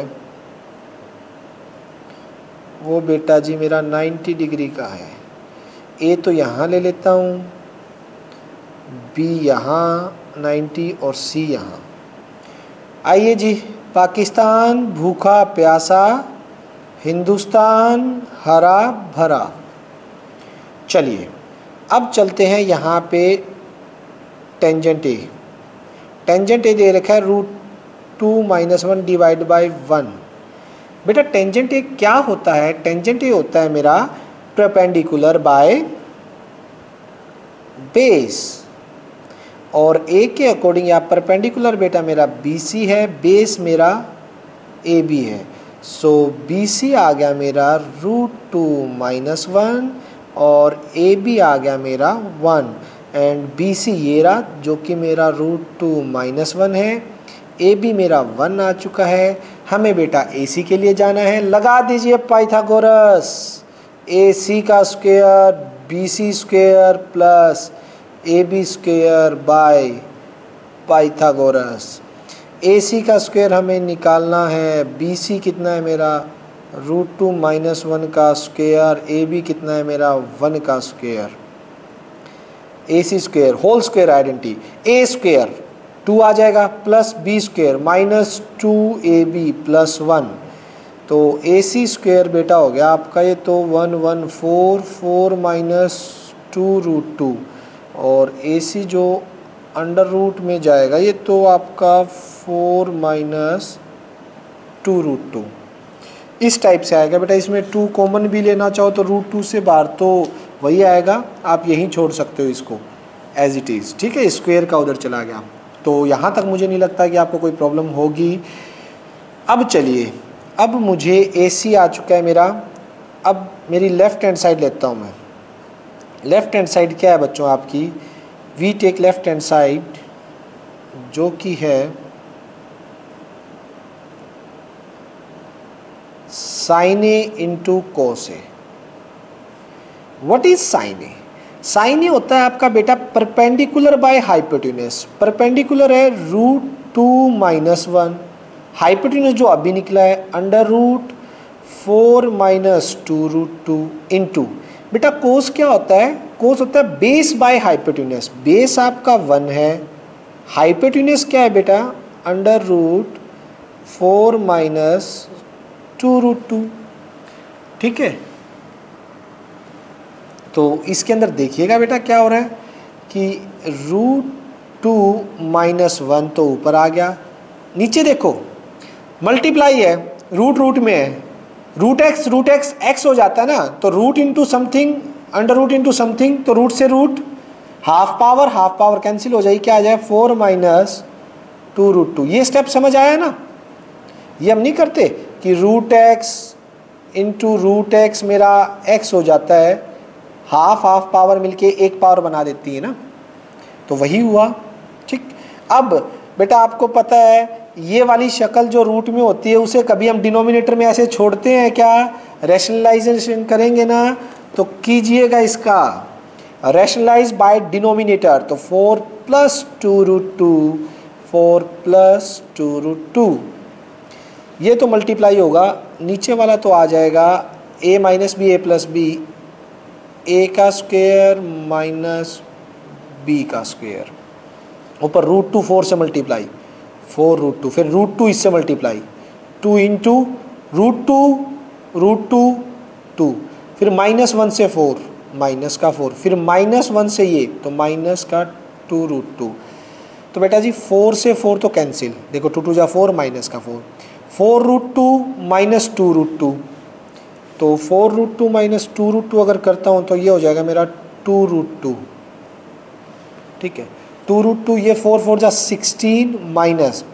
वो बेटा जी मेरा 90 डिग्री का है। ए तो यहाँ ले लेता हूँ, बी यहाँ 90 और सी यहाँ। आइए जी, पाकिस्तान भूखा प्यासा, हिंदुस्तान हरा भरा। चलिए अब चलते हैं यहाँ पे टेंजेंट ए। टेंजेंट ए दे रखा है √2 - 1 डिवाइड बाई 1। बेटा टेंजेंट ए क्या होता है? टेंजेंट ए होता है मेरा परपेंडिकुलर बाय बेस, और ए के अकॉर्डिंग या परपेंडिकुलर बेटा मेरा BC है, बेस मेरा AB है। सो BC आ गया मेरा √2 - 1 और AB आ गया मेरा 1 एंड BC ये रहा जो कि मेरा √2 - 1 है। AB मेरा 1 आ चुका है। हमें बेटा AC के लिए जाना है। लगा दीजिए पाइथागोरस। AC का square BC square plus AB square by Pythagoras. AC का स्क्वायर हमें निकालना है। BC कितना है मेरा √2 - 1 का स्क्वायर, AB कितना है मेरा 1 का square. AC square whole square identity, A square 2 आ जाएगा plus B square minus 2AB plus 1। तो AC स्क्वायर बेटा हो गया आपका ये तो 114 माइनस 2√2 और AC जो अंडर रूट में जाएगा ये तो आपका 4 माइनस 2√2 इस टाइप से आएगा बेटा। इसमें 2 कॉमन भी लेना चाहो तो √2 से बाहर तो वही आएगा, आप यहीं छोड़ सकते हो इसको एज इट इज़। ठीक है, स्क्वायर का उधर चला गया। तो यहाँ तक मुझे नहीं लगता कि आपको कोई प्रॉब्लम होगी। अब चलिए, अब मुझे AC आ चुका है मेरा। अब मेरी लेफ़्ट हैंड साइड लेता हूँ मैं। लेफ़्ट हैंड साइड क्या है बच्चों आपकी? We take left hand side जो कि है sin A into cos A। What is sin A? sin A होता है आपका बेटा परपेंडिकुलर बाय हाइपोटेन्यूज। परपेंडिकुलर है √2 - 1, हाइपोटेन्यूज जो अभी निकला है √4 माइनस 2√2 इंटू बेटा कोस क्या होता है? कोस होता है बेस बाय हाइपोटेन्यूज। बेस आपका 1 है, हाइपोटेन्यूज क्या है बेटा √4 माइनस 2√2। ठीक है, तो इसके अंदर देखिएगा बेटा क्या हो रहा है कि √2 - 1 तो ऊपर आ गया, नीचे देखो मल्टीप्लाई है, रूट में है, रूट एक्स एक्स हो जाता है ना, तो root into something under root into something, तो रूट से रूट हाफ पावर कैंसिल हो जाएगी, क्या आ जाए 4 माइनस 2√2। ये स्टेप समझ आया ना? ये हम नहीं करते कि root X into root X मेरा एक्स हो जाता है, हाफ पावर मिलके एक पावर बना देती है ना, तो वही हुआ। ठीक, अब बेटा आपको पता है ये वाली शक्ल जो रूट में होती है उसे कभी हम डिनोमिनेटर में ऐसे छोड़ते हैं क्या? रैशनलाइजेशन करेंगे ना, तो कीजिएगा इसका रैशनलाइज बाय डिनोमिनेटर, तो 4 प्लस 2√2 4 प्लस 2√2 ये तो मल्टीप्लाई होगा, नीचे वाला तो आ जाएगा a minus B A plus B, A का स्क्वायर माइनस बी का स्क्वायर, ऊपर √2 4 से मल्टीप्लाई 4√2, फिर √2 इससे मल्टीप्लाई 2 इंटू √2 2, फिर -1 से 4 माइनस का 4, फिर -1 से ये तो माइनस का 2√2। तो बेटा जी 4 से 4 तो कैंसिल, देखो 2 2 जा 4 माइनस का 4, 4√2 माइनस 2√2, तो 4√2 माइनस 2√2 अगर करता हूँ तो ये हो जाएगा मेरा 2√2। ठीक है, 2√2 ये 4 4 जा 16 माइनस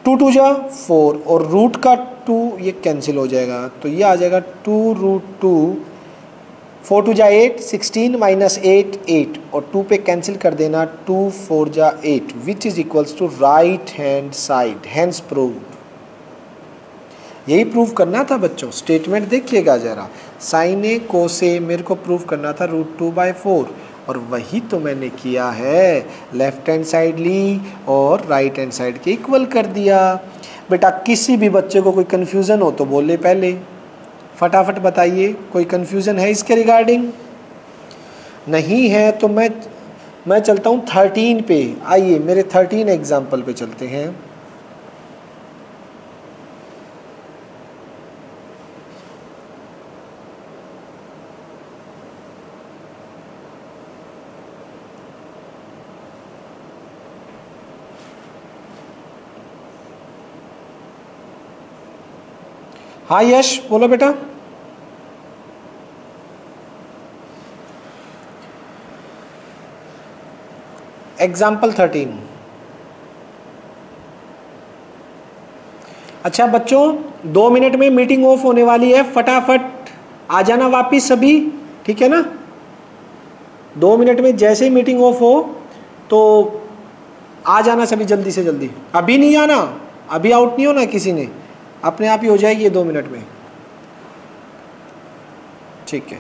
2 2 जा 4 और रूट का 2 ये कैंसिल हो जाएगा, तो ये आ जाएगा 2√2, 4 2 जा 8 16 माइनस 8 8 और 2 पे कैंसिल कर देना, 2 4 जा 8 which is equals to right hand side, hence proved. यही प्रूव करना था बच्चों, स्टेटमेंट देखिएगा जरा, साइन ए कोस ए मेरे को प्रूव करना था √2/4 और वही तो मैंने किया है, लेफ्ट हैंड साइड ली और राइट हैंड साइड के इक्वल कर दिया। बेटा किसी भी बच्चे को कोई कन्फ्यूज़न हो तो बोले पहले, फटाफट बताइए, कोई कंफ्यूजन है इसके रिगार्डिंग? नहीं है तो मैं चलता हूँ 13 पे। आइए मेरे 13 एग्जाम्पल पे चलते हैं। हाँ यश बोलो बेटा। एग्जाम्पल 13। अच्छा बच्चों 2 मिनट में मीटिंग ऑफ होने वाली है, फटाफट आ जाना वापिस सभी, ठीक है ना? 2 मिनट में जैसे ही मीटिंग ऑफ हो तो आ जाना सभी जल्दी से जल्दी। अभी नहीं आना, अभी आउट नहीं होना किसी ने, अपने आप ही हो जाएगी ये 2 मिनट में, ठीक है।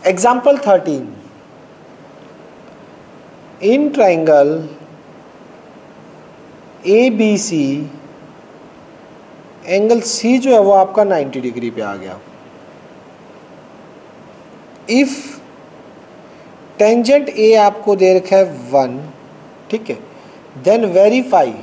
एग्जाम्पल 13। इन ट्राइंगल ABC एंगल C जो है वो आपका 90 डिग्री पे आ गया। इफ टेंजेंट A आपको दे रखा है 1, ठीक है, then verify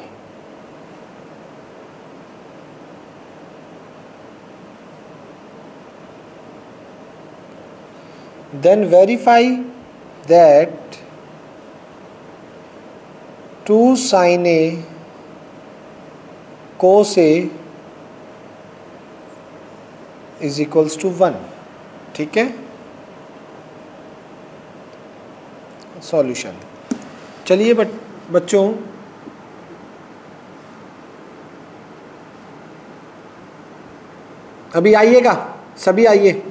that 2 sin A cos A is equals to 1, ठीक है। सॉल्यूशन। चलिए बच्चों अभी आइएगा, सभी आइए।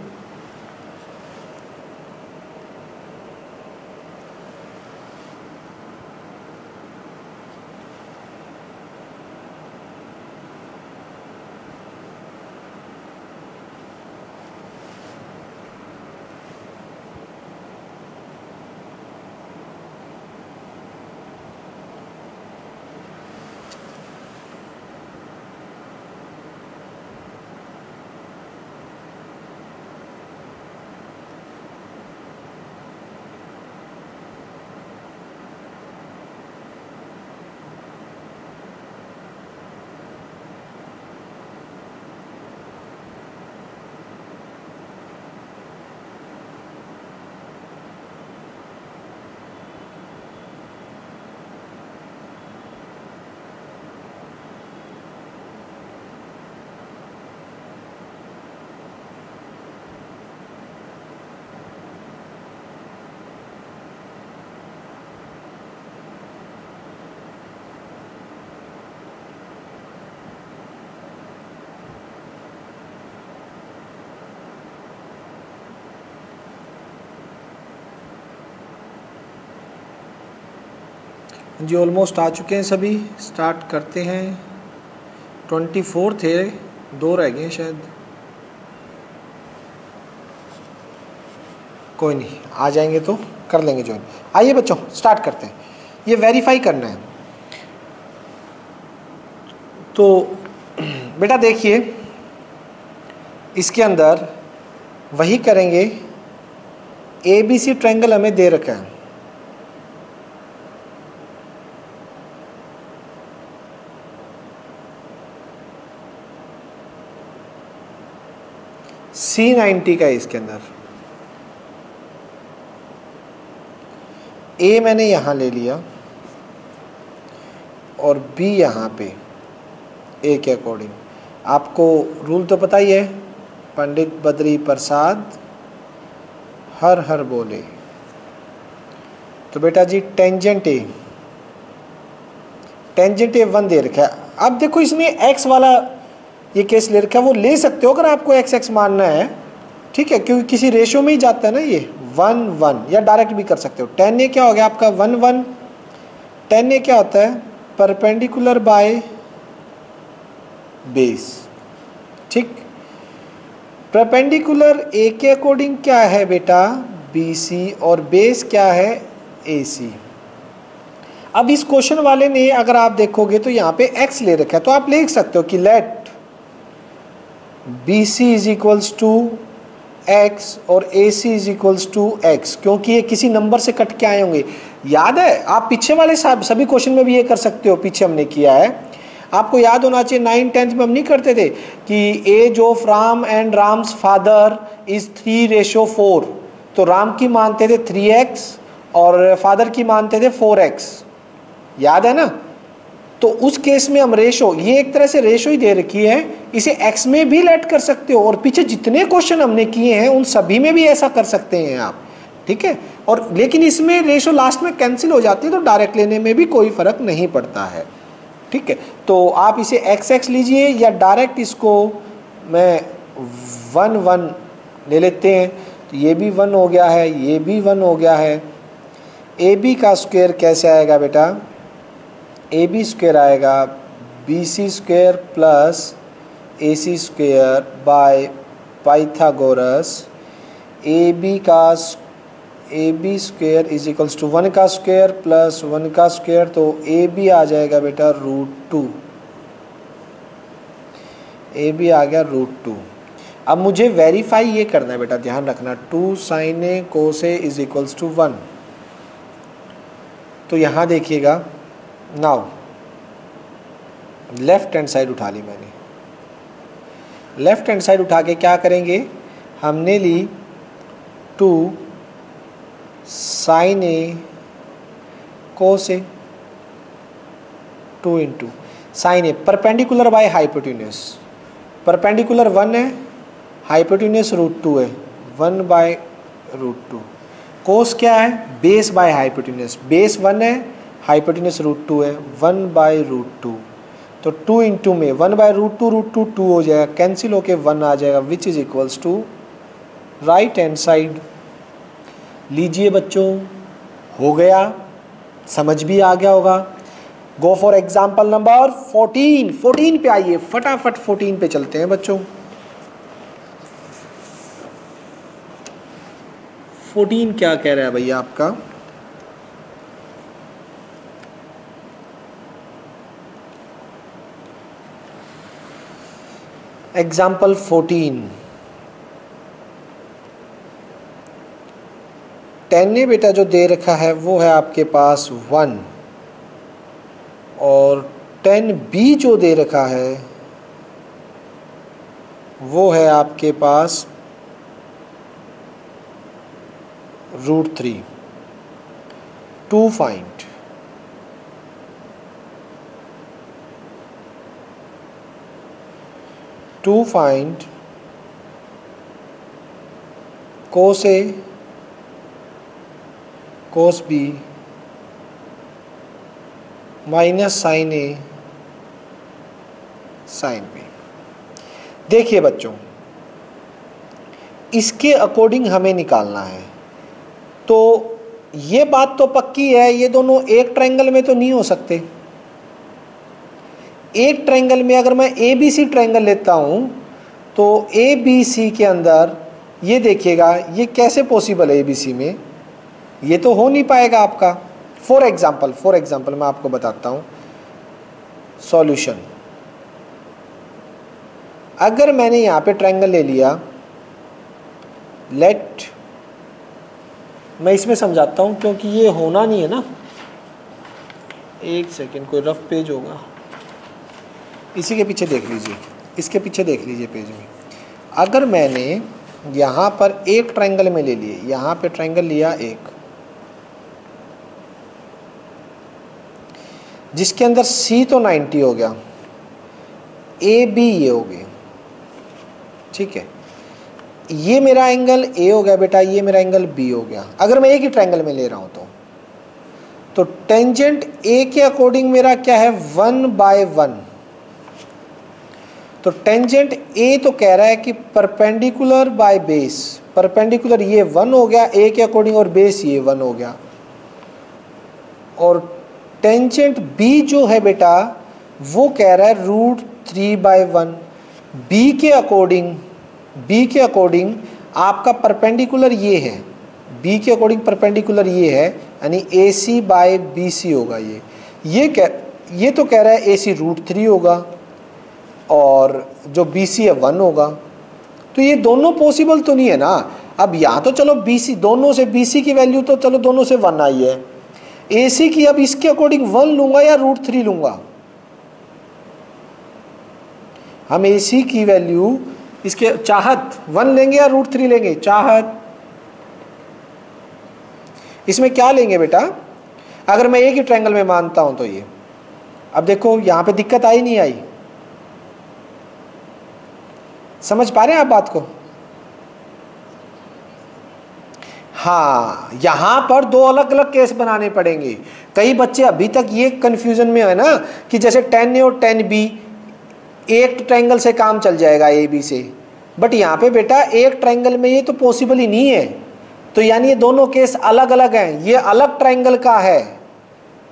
जी ऑलमोस्ट आ चुके हैं सभी, स्टार्ट करते हैं। 24 थे, 2 रह गए शायद, कोई नहीं आ जाएंगे तो कर लेंगे ज्वाइन। आइए बच्चों स्टार्ट करते हैं, ये वेरीफाई करना है। तो बेटा देखिए इसके अंदर वही करेंगे, ABC ट्रायंगल हमें दे रखा है, C90 का है इसके अंदर। A मैंने यहाँ ले लिया और B यहाँ पे A के अकॉर्डिंग। आपको रूल तो पता ही है, पंडित बद्री प्रसाद हर हर बोले। तो बेटा जी टेंजेंट A 1 दे रखा है। अब देखो इसमें x वाला ये केस ले रखा है, वो ले सकते हो अगर आपको x मानना है, ठीक है, क्योंकि किसी रेशियो में ही जाता है ना ये 1 1, या डायरेक्ट भी कर सकते हो। tan A क्या हो गया आपका 1 1। tan A क्या होता है परपेंडिकुलर बाय बेस, ठीक। परपेंडिकुलर A के अकॉर्डिंग क्या है बेटा BC और बेस क्या है AC। अब इस क्वेश्चन वाले ने, अगर आप देखोगे तो यहाँ पे x ले रखा है, तो आप लिख सकते हो कि let B C is equals to X और A C is equals to X, क्योंकि ये किसी नंबर से कट के आए होंगे। याद है, आप पीछे वाले सभी क्वेश्चन में भी ये कर सकते हो, पीछे हमने किया है, आपको याद होना चाहिए। 9th-10th में हम नहीं करते थे कि age of Ram and Ram's father is 3:4, तो राम की मानते थे 3x और फादर की मानते थे 4x, याद है ना। तो उस केस में हम रेशो, ये एक तरह से रेशो ही दे रखी है, इसे x में भी लेट कर सकते हो, और पीछे जितने क्वेश्चन हमने किए हैं उन सभी में भी ऐसा कर सकते हैं आप, ठीक है। और लेकिन इसमें रेशो लास्ट में कैंसिल हो जाती है, तो डायरेक्ट लेने में भी कोई फर्क नहीं पड़ता है, ठीक है। तो आप इसे x लीजिए, या डायरेक्ट इसको मैं 1 ले लेते हैं, तो ये भी 1 हो गया है, ये भी 1 हो गया है। ए बी का स्क्वायर कैसे आएगा बेटा, ए बी स्क्वायर आएगा B C square plus A C square by Pythagoras. A B square is equals to 1 का स्क्वायर प्लस 1 का स्क्वायर, तो ए बी आ जाएगा बेटा √2, ए बी आ गया √2। अब मुझे वेरीफाई ये करना है बेटा, ध्यान रखना, 2 sin A cos A is equals to 1। तो यहाँ देखिएगा, नाउ लेफ्ट हैंड साइड उठा ली मैंने, लेफ्ट हैंड साइड उठा के क्या करेंगे, हमने ली 2 sin A cos A, 2 into sin A, perpendicular by hypotenuse, perpendicular 1 है, हाइपोटेन्यूस √2 है, 1/√2। कोस क्या है, बेस बाय हाइपोटेन्यूस, बेस 1 है, हाइपोटेन्यूस √2 है, 1/√2। तो 2 इंटू में 1/√2, 2 हो जाएगा, कैंसिल होके 1 आ जाएगा, which is equals to right hand side. लीजिए बच्चों, हो गया, समझ भी आ गया होगा। गो फॉर एग्जाम्पल नंबर 14 पे आइए, फटाफट 14 पे चलते हैं बच्चों। 14 क्या कह रहा है भैया आपका, एग्जाम्पल 14, 10 ने बेटा जो दे रखा है वो है आपके पास 1, और 10b जो दे रखा है वो है आपके पास √3। To find cos A cos B minus sin A sin B। देखिए बच्चों, इसके अकॉर्डिंग हमें निकालना है, तो ये बात तो पक्की है, ये दोनों एक ट्रायंगल में तो नहीं हो सकते। एक ट्रायंगल में अगर मैं ए बी सी ट्रायंगल लेता हूं, तो ए बी सी के अंदर ये देखिएगा, ये कैसे पॉसिबल है, ए बी सी में ये तो हो नहीं पाएगा आपका। फॉर एग्जाम्पल मैं आपको बताता हूं सॉल्यूशन। अगर मैंने यहां पे ट्रायंगल ले लिया, लेट, मैं इसमें समझाता हूं क्योंकि ये होना नहीं है ना, एक सेकेंड, कोई रफ पेज होगा, इसी के पीछे देख लीजिए, इसके पीछे देख लीजिए पेज में। अगर मैंने यहाँ पर एक ट्रायंगल में ले लिए, यहाँ पे ट्रायंगल लिया एक, जिसके अंदर C तो 90 हो गया, ए बी ये हो गए, ठीक है, ये मेरा एंगल A हो गया बेटा, ये मेरा एंगल B हो गया। अगर मैं एक ही ट्रायंगल में ले रहा हूँ तो टेंजेंट A के अकॉर्डिंग मेरा क्या है, 1/1। तो टेंजेंट A तो कह रहा है कि परपेंडिकुलर बाय बेस, परपेंडिकुलर ये 1 हो गया A के अकॉर्डिंग, और बेस ये 1 हो गया। और टेंजेंट B जो है बेटा वो कह रहा है √3/1। B के अकॉर्डिंग आपका परपेंडिकुलर ये है, B के अकॉर्डिंग परपेंडिकुलर ये है, यानी AC/BC होगा। ये तो कह रहा है AC √3 होगा, और जो BC है 1 होगा। तो ये दोनों पॉसिबल तो नहीं है ना। अब यहाँ तो चलो BC दोनों से, BC की वैल्यू तो चलो दोनों से 1 आई है, AC की अब इसके अकॉर्डिंग 1 लूंगा या √3 लूंगा। हम AC की वैल्यू इसके चाहत 1 लेंगे या √3 लेंगे, चाहत। इसमें क्या लेंगे बेटा, अगर मैं एक ही ट्रायंगल में मानता हूं तो ये, अब देखो यहां पे दिक्कत आई नहीं आई, समझ पा रहे हैं आप बात को? हाँ, यहां पर दो अलग अलग केस बनाने पड़ेंगे। कई बच्चे अभी तक ये कंफ्यूजन में है ना कि जैसे 10A और 10B एक ट्रायंगल से काम चल जाएगा AB से, बट यहाँ पे बेटा एक ट्रायंगल में ये तो पॉसिबल ही नहीं है। तो यानी ये दोनों केस अलग अलग हैं, ये अलग ट्रायंगल का है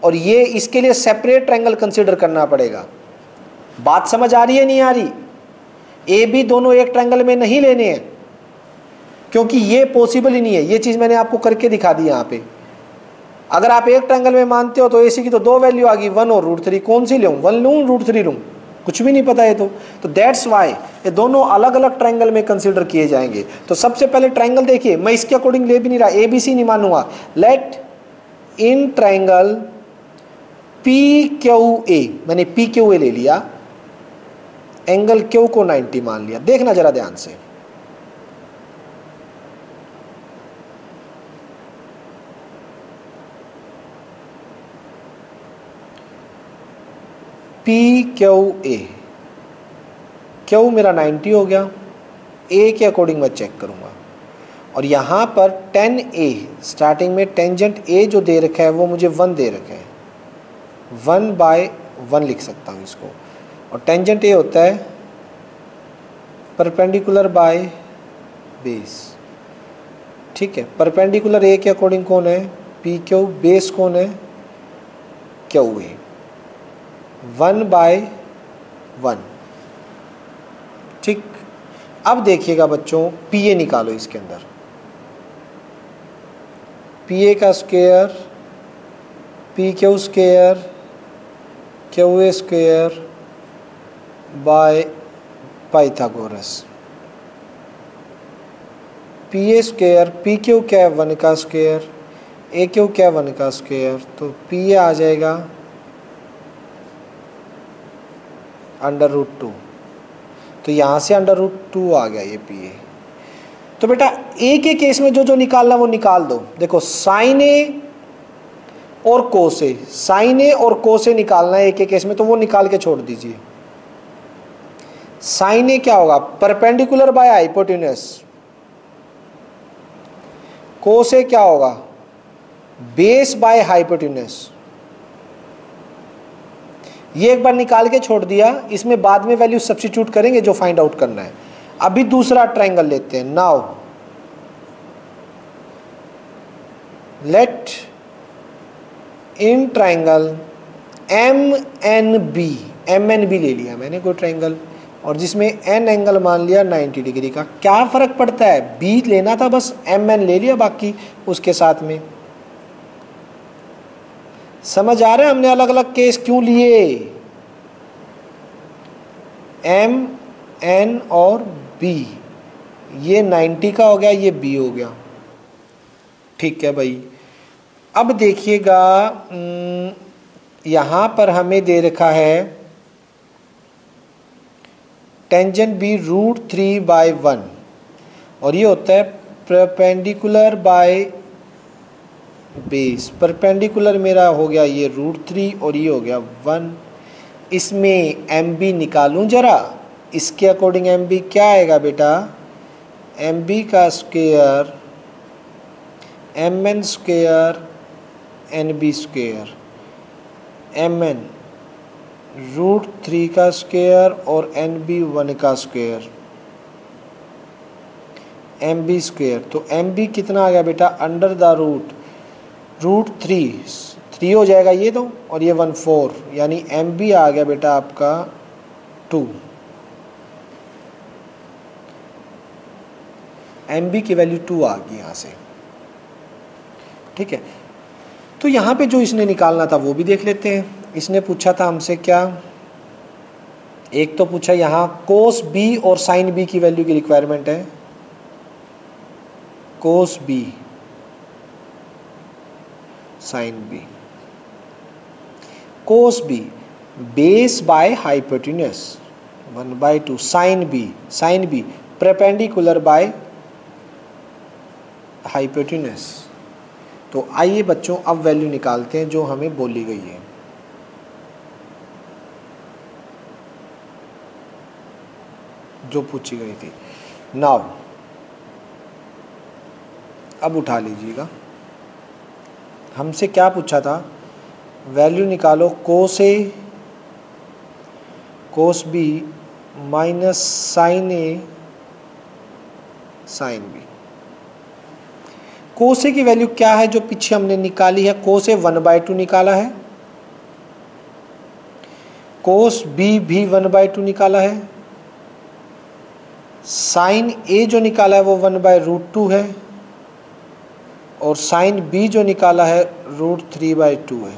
और ये इसके लिए सेपरेट ट्रायंगल कंसीडर करना पड़ेगा। बात समझ आ रही है नहीं आ रही? AB दोनों एक ट्रायंगल में नहीं लेने हैं क्योंकि ये पॉसिबल ही नहीं है। ये चीज़ मैंने आपको करके दिखा दी यहाँ पे। अगर आप एक ट्रायंगल में मानते हो तो AC की तो दो वैल्यू आ गई, 1 और √3। कौन सी लूँ, 1 लूँ √3 लूँ, कुछ भी नहीं पता है। तो दैट्स वाई ये दोनों अलग अलग ट्रायंगल में कंसीडर किए जाएंगे। तो सबसे पहले ट्रायंगल देखिए, मैं इसके अकॉर्डिंग ले भी नहीं रहा, ABC नहीं मानूंगा। लेट इन ट्रायंगल PQA, मैंने PQA ले लिया, एंगल Q को 90 मान लिया। देखना जरा ध्यान से, PQA, Q मेरा 90 हो गया, A के अकॉर्डिंग मैं चेक करूंगा। और यहाँ पर 10A स्टार्टिंग में टेंजेंट A जो दे रखा है वो मुझे 1 दे रखा है, 1/1 लिख सकता हूँ इसको। और टेंजेंट A होता है परपेंडिकुलर बाय बेस, ठीक है। परपेंडिकुलर A के अकॉर्डिंग कौन है, PQ, बेस कौन है, QA, 1/1, ठीक। अब देखिएगा बच्चों, PA निकालो इसके अंदर, PA का square, PQ square, QA square by Pythagoras. PA square, PQ क्या है 1 का स्क्वायर, AQ क्या है 1 का स्क्वायर, तो PA आ जाएगा √2। तो यहाँ से √2 आ गया ये PA। तो बेटा A के केस में जो जो निकालना वो निकाल दो। देखो साइन A और कोस A, साइन A और कोस A निकालना है A के केस में, तो वो निकाल के छोड़ दीजिए। साइन A क्या होगा, perpendicular by hypotenuse. Cos A क्या होगा, बेस बाय हाइपोटेन्यूस। ये एक बार निकाल के छोड़ दिया, इसमें बाद में वैल्यू सब्स्टिट्यूट करेंगे जो फाइंड आउट करना है। अभी दूसरा ट्रायंगल लेते हैं। Now let in triangle MNB, MNB ले लिया मैंने कोई ट्रायंगल, और जिसमें N एंगल मान लिया 90 डिग्री का। क्या फर्क पड़ता है, B लेना था बस, MN ले लिया बाकी उसके साथ में। समझ आ रहा है हमने अलग अलग केस क्यों लिए, M, N और B। ये 90 का हो गया, ये B हो गया, ठीक है भाई। अब देखिएगा यहाँ पर हमें दे रखा है टेंजेंट B √3/1, और ये होता है परपेंडिकुलर बाय बेस। परपेंडिकुलर मेरा हो गया ये √3 और ये हो गया 1। इसमें MB निकालूं जरा, इसके अकॉर्डिंग MB क्या आएगा बेटा, MB का square MN square NB square, MN √3 का स्क्वायर और NB 1 का स्क्वायर, MB स्क्वायर। तो MB कितना आ गया बेटा, अंडर द √3 हो जाएगा ये तो, और ये 1 4, यानी MB आ गया बेटा आपका 2। MB की वैल्यू 2 आ गई यहाँ से, ठीक है। तो यहाँ पे जो इसने निकालना था वो भी देख लेते हैं। इसने पूछा था हमसे क्या, एक तो पूछा यहाँ कोस बी और साइन बी की वैल्यू की रिक्वायरमेंट है, cos B sine B, cos B base by hypotenuse 1/2, sine B perpendicular by hypotenuse. तो आइए बच्चों अब वैल्यू निकालते हैं जो हमें बोली गई है। जो पूछी गई थी। नाउ अब उठा लीजिएगा, हमसे क्या पूछा था, वैल्यू निकालो कोस ए कोस बी माइनस साइन ए साइन बी। कोस ए की वैल्यू क्या है जो पीछे हमने निकाली है, कोस ए 1/2 निकाला है, कोस बी भी 1/2 निकाला है, साइन ए जो निकाला है वो 1/√2 है, और साइन बी जो निकाला है √3/2 है।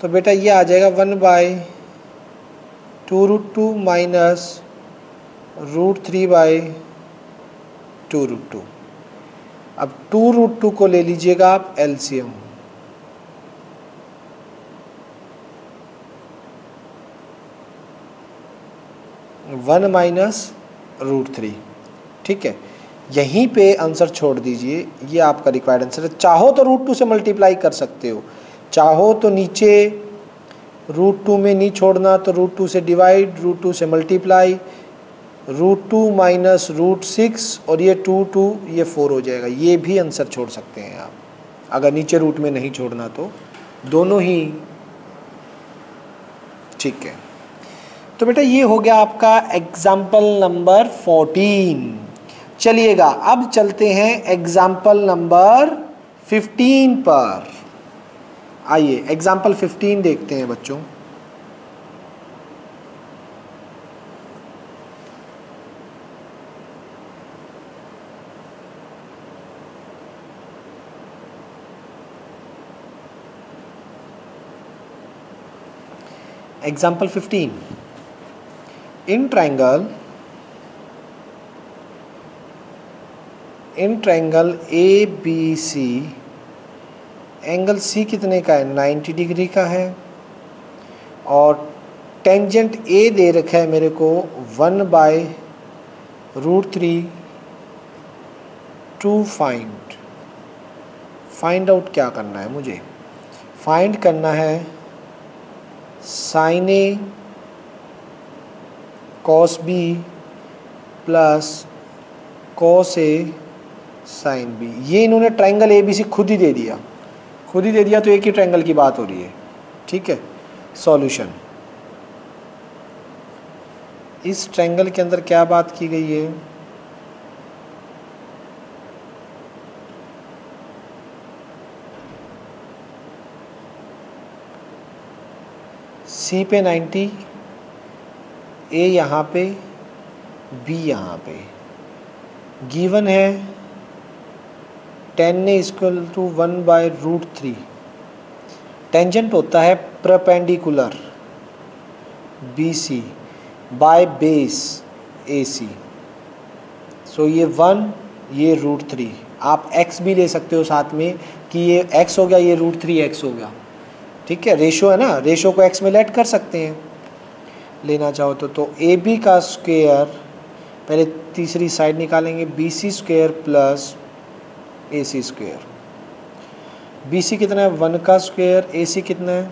तो बेटा ये आ जाएगा 1/2√2 माइनस √3/2√2। अब 2√2 को ले लीजिएगा आप एलसीएम, वन माइनस √3, ठीक है। यहीं पे आंसर छोड़ दीजिए, ये आपका रिक्वायर्ड आंसर है। चाहो तो √2 से मल्टीप्लाई कर सकते हो, चाहो तो नीचे √2 में नहीं छोड़ना तो √2 से डिवाइड, √2 से मल्टीप्लाई, √2 माइनस √6 और ये 2 ये 4 हो जाएगा। ये भी आंसर छोड़ सकते हैं आप, अगर नीचे रूट में नहीं छोड़ना तो दोनों ही ठीक है। तो बेटा ये हो गया आपका एग्जाम्पल नंबर 14। चलिएगा अब चलते हैं एग्जाम्पल नंबर 15 पर। आइए एग्जाम्पल 15 देखते हैं बच्चों। Example 15, in triangle A B C, angle C कितने का है, 90 डिग्री का है, और टेंजेंट ए दे रखा है मेरे को 1/√3। टू फाइंड आउट क्या करना है मुझे, फाइंड करना है sign A cos B plus cos A sine B. ये इन्होंने ट्राइंगल ए बी सी खुद ही दे दिया तो एक ही ट्राइंगल की बात हो रही है, ठीक है। सॉल्यूशन, इस ट्राइंगल के अंदर क्या बात की गई है, सी पे 90, ए यहाँ पे, बी यहाँ पे, गिवन है 10 ए इक्वल टू 1/√3। टेंजेंट होता है perpendicular B C by base A C. So ये 1 ये √3, आप x भी ले सकते हो साथ में कि ये x हो गया, ये √3x हो गया, ठीक है। रेशो है ना, रेशो को x में लेट कर सकते हैं लेना चाहो तो ए बी का स्क्वायर, पहले तीसरी साइड निकालेंगे, B C square plus A C square. B C कितना है 1 का स्क्वायर, ए सी कितना है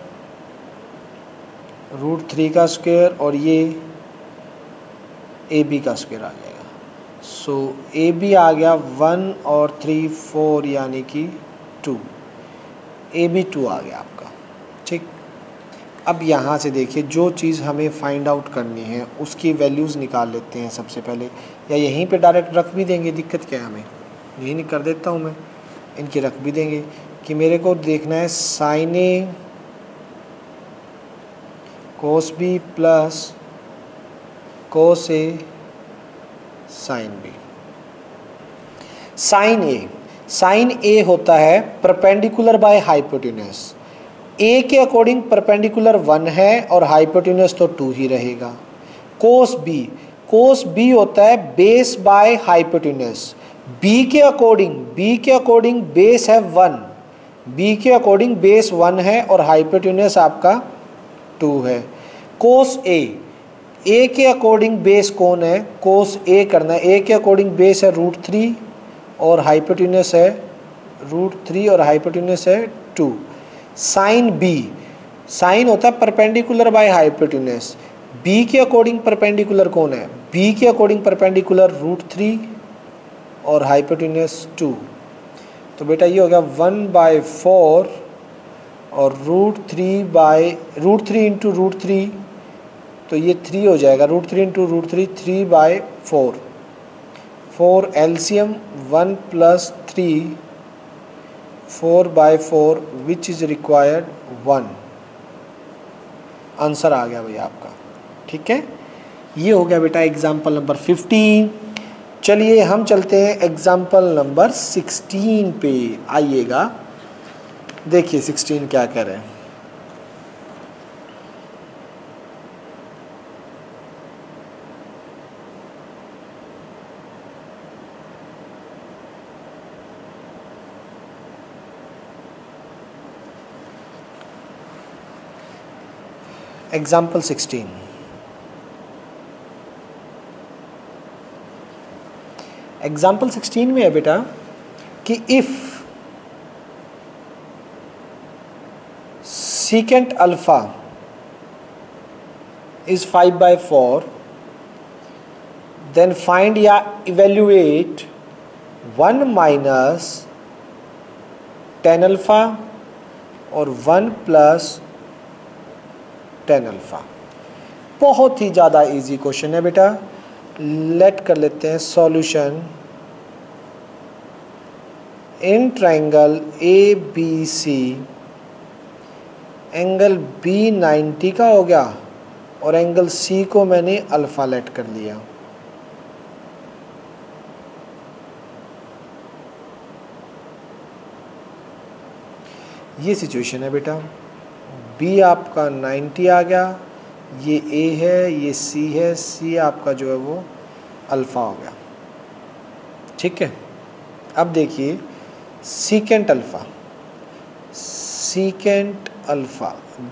√3 का स्क्वायर, और ये ए बी का स्क्वायर आ जाएगा। सो ए बी आ गया 1 और 3 4 यानी कि 2, ए बी 2 आ गया आपका, ठीक। अब यहाँ से देखिए जो चीज़ हमें फाइंड आउट करनी है उसकी वैल्यूज़ निकाल लेते हैं सबसे पहले, या यहीं पे डायरेक्ट रख भी देंगे, दिक्कत क्या है, हमें यही नहीं कर देता हूँ मैं, इनकी रख भी देंगे कि मेरे को देखना है sign A cos B plus cos A sign B. Sign ए होता है परपेंडिकुलर बाय हाइपोटेन्यूस, ए के अकॉर्डिंग परपेंडिकुलर 1 है और हाइपोटेन्यूज तो 2 ही रहेगा। कोस बी होता है बेस बाय हाइपोटेन्यूज। बी के अकॉर्डिंग बेस है 1, बी के अकॉर्डिंग बेस 1 है और हाइपोटेन्यूज आपका 2 है। कोस ए के अकॉर्डिंग बेस कौन है, कोस ए करना है। ए के अकॉर्डिंग बेस है √3 और हाइपोटेन्यूज है √3 और हाइपोटेन्यूज है 2। साइन होता है परपेंडिकुलर बाय हाइपोटेन्यूज। बी के अकॉर्डिंग परपेंडिकुलर कौन है, बी के अकॉर्डिंग परपेंडिकुलर √3 और हाइपोटेन्यूज 2। तो बेटा ये हो गया 1/4 और √3 इंटू √3, तो ये 3 हो जाएगा। √3 into √3 3/4। 4 LCM 1 + 3 4/4 which is required 1। Answer आ गया भैया आपका। ठीक है, ये हो गया बेटा एग्जाम्पल नंबर 15। चलिए हम चलते हैं एग्जाम्पल नंबर 16 पे। आइएगा, देखिए 16 क्या कह रहे हैं। एग्जाम्पल 16। एग्जाम्पल 16 में है बेटा कि if secant alpha is 5/4, then find या evaluate 1 minus tan alpha और 1 plus tan alpha। बहुत ही ज़्यादा इजी क्वेश्चन है बेटा। लेट कर लेते हैं solution. In triangle ABC angle B 90 का हो गया और एंगल C को मैंने अल्फा लेट कर लिया। ये सिचुएशन है बेटा। B आपका 90 आ गया, ये A है, ये C है, C आपका जो है वो अल्फा हो गया। ठीक है, अब देखिए सीकेंट अल्फा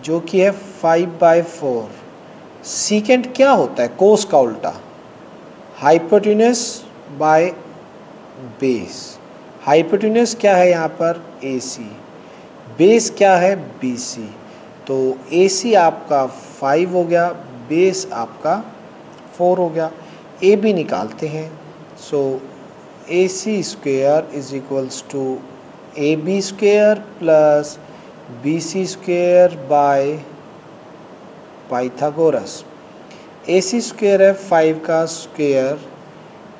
जो कि है 5/4। सीकेंट क्या होता है, कोस का उल्टा, हाइपोटेन्यूज बाय बेस। हाइपोटेन्यूज क्या है यहाँ पर AC, बेस क्या है BC। तो AC आपका 5 हो गया, बेस आपका 4 हो गया। AB निकालते हैं। So AC square is equals to AB square plus BC square by Pythagoras. AC square है 5 का स्क्वायर,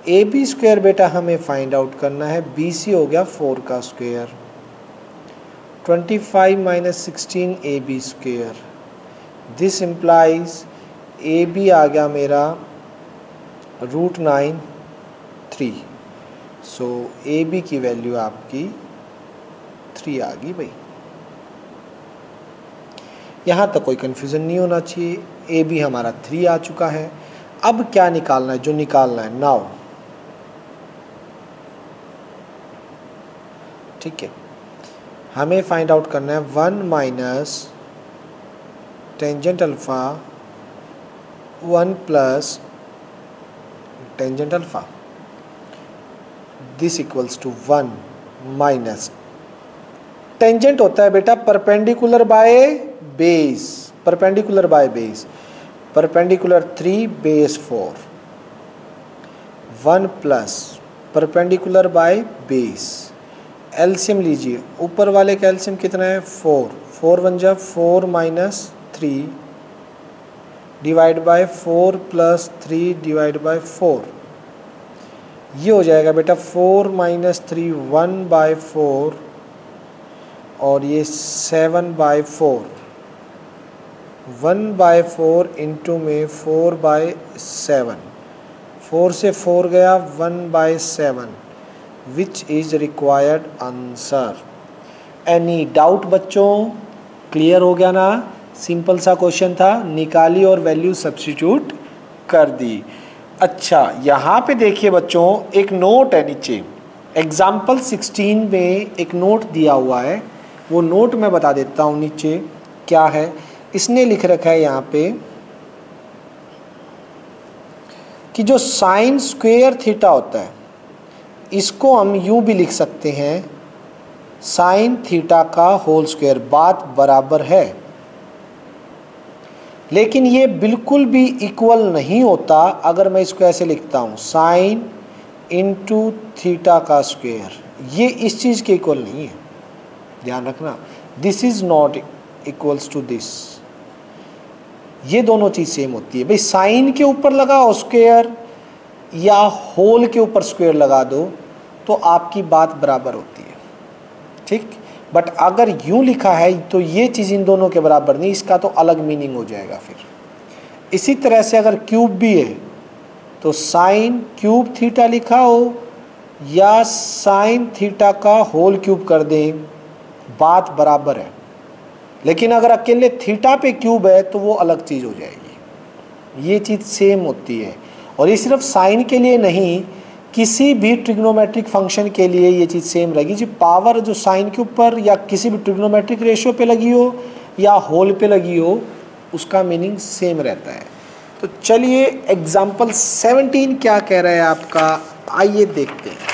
AB स्क्वायर बेटा हमें फाइंड आउट करना है, BC हो गया 4 का square. 25 - 16 AB square. This implies AB आ गया मेरा √9 3। सो AB की वैल्यू आपकी 3 आ गई भाई। यहाँ तक कोई कन्फ्यूज़न नहीं होना चाहिए। AB हमारा 3 आ चुका है। अब क्या निकालना है, जो निकालना है नाउ। ठीक है, हमें फाइंड आउट करना है 1 minus tangent alpha 1 plus tangent alpha. This equals to 1 minus tangent होता है बेटा perpendicular by base, perpendicular by base. Perpendicular 3 base 4, 1 plus perpendicular by base. LCM लीजिए, ऊपर वाले का एलसीएम कितना है 4, 4 1 जा 4 minus 3 divide by 4 plus 3 divide by 4। ये हो जाएगा बेटा 4 माइनस 3 1/4 और ये 7/4। 1/4 इंटू में 4/7, 4 से 4 गया 1/7 विच is required answer. Any doubt बच्चों? क्लियर हो गया ना, सिंपल सा क्वेश्चन था, निकाली और वैल्यू सब्स्टिट्यूट कर दी। अच्छा यहाँ पे देखिए बच्चों एक नोट है नीचे, एग्जाम्पल 16 में एक नोट दिया हुआ है, वो नोट मैं बता देता हूँ नीचे क्या है। इसने लिख रखा है यहाँ पे कि जो साइन स्क्वेयर थीटा होता है इसको हम यूं भी लिख सकते हैं साइन थीटा का होल स्क्वायर, बात बराबर है। लेकिन ये बिल्कुल भी इक्वल नहीं होता अगर मैं इसको ऐसे लिखता हूँ साइन इंटू थीटा का स्क्वायर, ये इस चीज़ के इक्वल नहीं है, ध्यान रखना, this is not equals to this. ये दोनों चीज़ सेम होती है भाई, साइन के ऊपर लगाओ स्क्वायर या होल के ऊपर स्क्वायर लगा दो तो आपकी बात बराबर होती है, ठीक। बट अगर यूं लिखा है तो ये चीज़ इन दोनों के बराबर नहीं, इसका तो अलग मीनिंग हो जाएगा फिर। इसी तरह से अगर क्यूब भी है तो साइन क्यूब थीटा लिखा हो या साइन थीटा का होल क्यूब कर दें, बात बराबर है। लेकिन अगर अकेले थीटा पे क्यूब है तो वो अलग चीज़ हो जाएगी, ये चीज़ सेम होती है। और ये सिर्फ साइन के लिए नहीं, किसी भी ट्रिग्नोमेट्रिक फंक्शन के लिए ये चीज़ सेम रहेगी। जो पावर जो साइन के ऊपर या किसी भी ट्रिग्नोमेट्रिक रेशियो पे लगी हो या होल पे लगी हो उसका मीनिंग सेम रहता है। तो चलिए एग्जाम्पल 17 क्या कह रहा है आपका, आइए देखते हैं।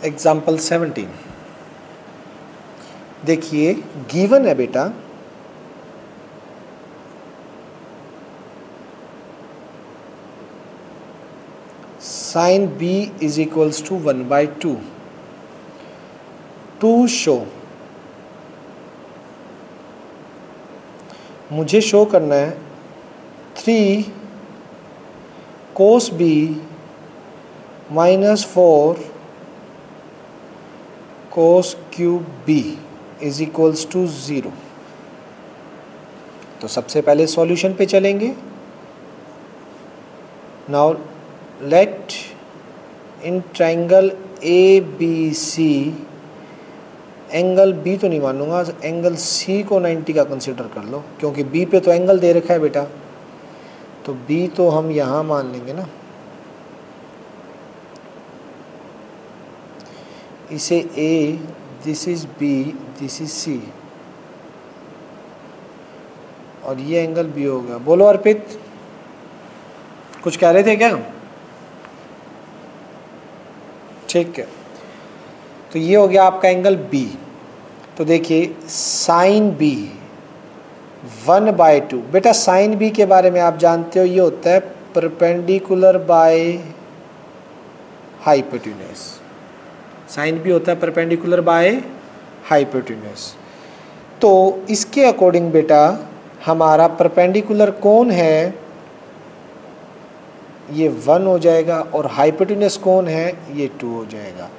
एग्जाम्पल 17 देखिए, गिवन है बेटा sine b is equals to 1/2 to show, मुझे शो करना है 3 cos b minus 4 cos cube b is equals to 0। तो सबसे पहले सॉल्यूशन पे चलेंगे। Now let in triangle A B C, angle B तो नहीं मानूंगा, एंगल सी को 90 का कंसिडर कर लो, क्योंकि बी पे तो एंगल दे रखा है बेटा, तो बी तो हम यहाँ मान लेंगे ना, इसे A, this is B, this is C, और ये एंगल बी हो गया। बोलो अर्पित, कुछ कह रहे थे क्या? ठीक है, तो ये हो गया आपका एंगल बी। तो देखिए साइन बी 1/2, बेटा साइन बी के बारे में आप जानते हो, ये होता है perpendicular by hypotenuse. Sine B होता है परपेंडिकुलर बाय हाइपोटेन्यूज। तो इसके अकॉर्डिंग बेटा हमारा परपेंडिकुलर कौन है, ये 1 हो जाएगा, और हाइपोटेन्यूज कौन है, ये 2 हो जाएगा।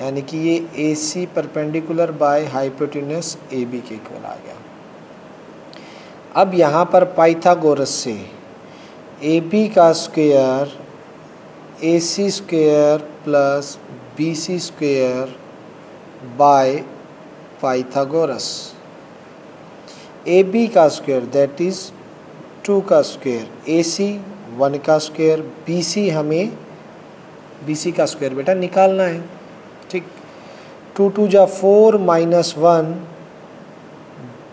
यानी कि ये A C perpendicular by hypotenuse A B के इक्वल आ गया। अब यहाँ पर पाइथागोरस से ए बी का square A C square plus B C square by Pythagoras, A B का स्क्वायर दैट इज 2 का स्क्वायर, ए सी 1 का स्क्वायर, बी सी हमें बी सी का स्क्वायर बेटा निकालना है, ठीक। 2 2 जा 4 माइनस 1,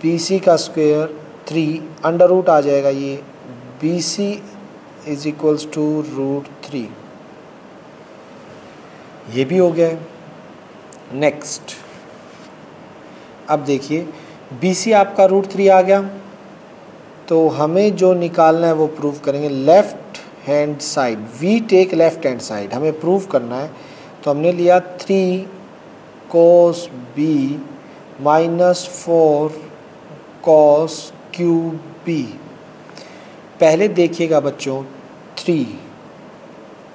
बी सी का स्क्वायर 3, अंडर रूट आ जाएगा, ये B C is equals to √3, ये भी हो गया है। नेक्स्ट अब देखिए बी सी आपका √3 आ गया, तो हमें जो निकालना है वो प्रूव करेंगे। Left hand side, we take left hand side, हमें प्रूव करना है। तो हमने लिया 3 cos b minus 4 cos cube b। पहले देखिएगा बच्चों, 3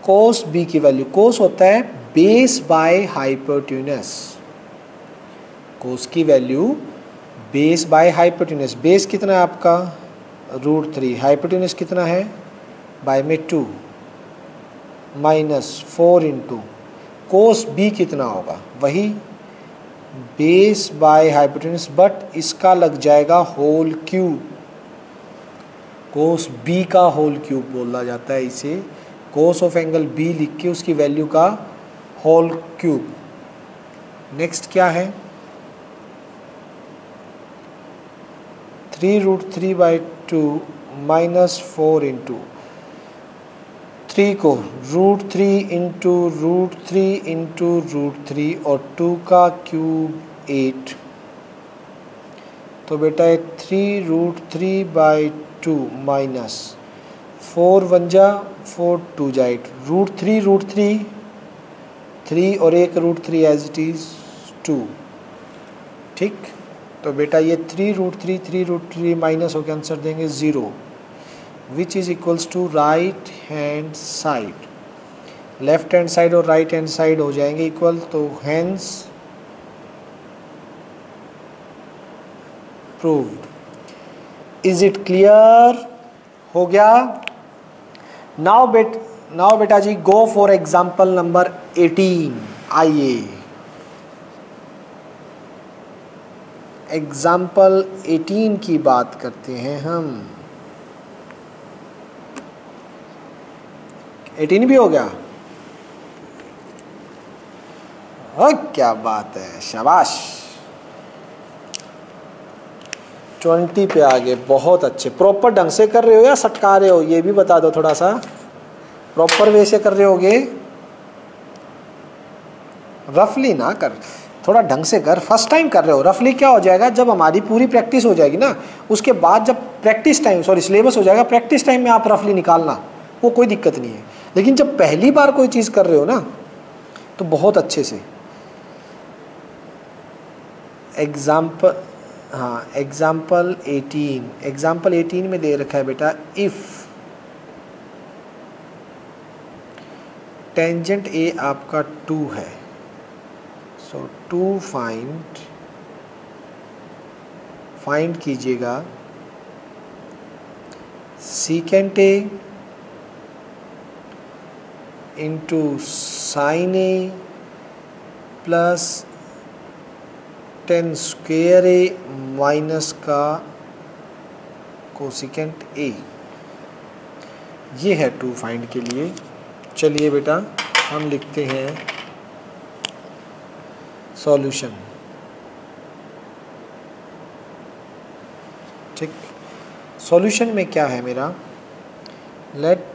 कोस बी की वैल्यू, कोस होता है बेस बाय हाइपोटेन्यूस, कोस की value base by hypotenuse, base कितना है आपका √3, हाइपोटेन्यूस कितना है बाय में 2 माइनस 4 इंटू कोस बी कितना होगा वही बेस बाय हाइपोटेन्यूस, बट इसका लग जाएगा होल क्यूब, कोस बी का होल क्यूब बोला जाता है इसे, कोस ऑफ एंगल बी लिख के उसकी वैल्यू का होल क्यूब। नेक्स्ट क्या है 3√3/2 माइनस 4 इंटू 3 को √3 इंटू √3 इंटू √3 और 2 का क्यूब 8, तो बेटा 3√3/2 माइनस 4 1 जा 4 2 जा 8, √3 3 और एक √3 एज इट इज 2, ठीक। तो बेटा ये 3√3 माइनस होकर आंसर देंगे 0, which is equals to right hand side, left hand side और राइट हैंड साइड हो जाएंगे इक्वल, तो hence proved. Is it clear, हो गया। नाउ बेटा जी गो फॉर एग्जाम्पल नंबर 18। आइए एग्जाम्पल 18 की बात करते हैं हम। 18 भी हो गया, ओ क्या बात है, शाबाश। 20 पे आगे, बहुत अच्छे। प्रॉपर ढंग से कर रहे हो या सटका रहे हो, ये भी बता दो थोड़ा सा। प्रॉपर वे से कर रहे होगे, रफली ना कर, थोड़ा ढंग से कर। फर्स्ट टाइम कर रहे हो, रफली क्या हो जाएगा, जब हमारी पूरी प्रैक्टिस हो जाएगी ना, उसके बाद जब प्रैक्टिस टाइम सिलेबस हो जाएगा, प्रैक्टिस टाइम में आप रफली निकालना, वो कोई दिक्कत नहीं है। लेकिन जब पहली बार कोई चीज़ कर रहे हो ना, तो बहुत अच्छे से एग्जाम्पल, हाँ एग्जाम्पल 18 में दे रखा है बेटा, इफ़ टेंजेंट ए आपका 2 है, सो 2 फाइंड कीजिएगा secant A into sine A plus ten square A minus का कोसिकेंट ए, ये है 2 फाइंड के लिए। चलिए बेटा हम लिखते हैं सॉल्यूशन, ठीक। सॉल्यूशन में क्या है मेरा, let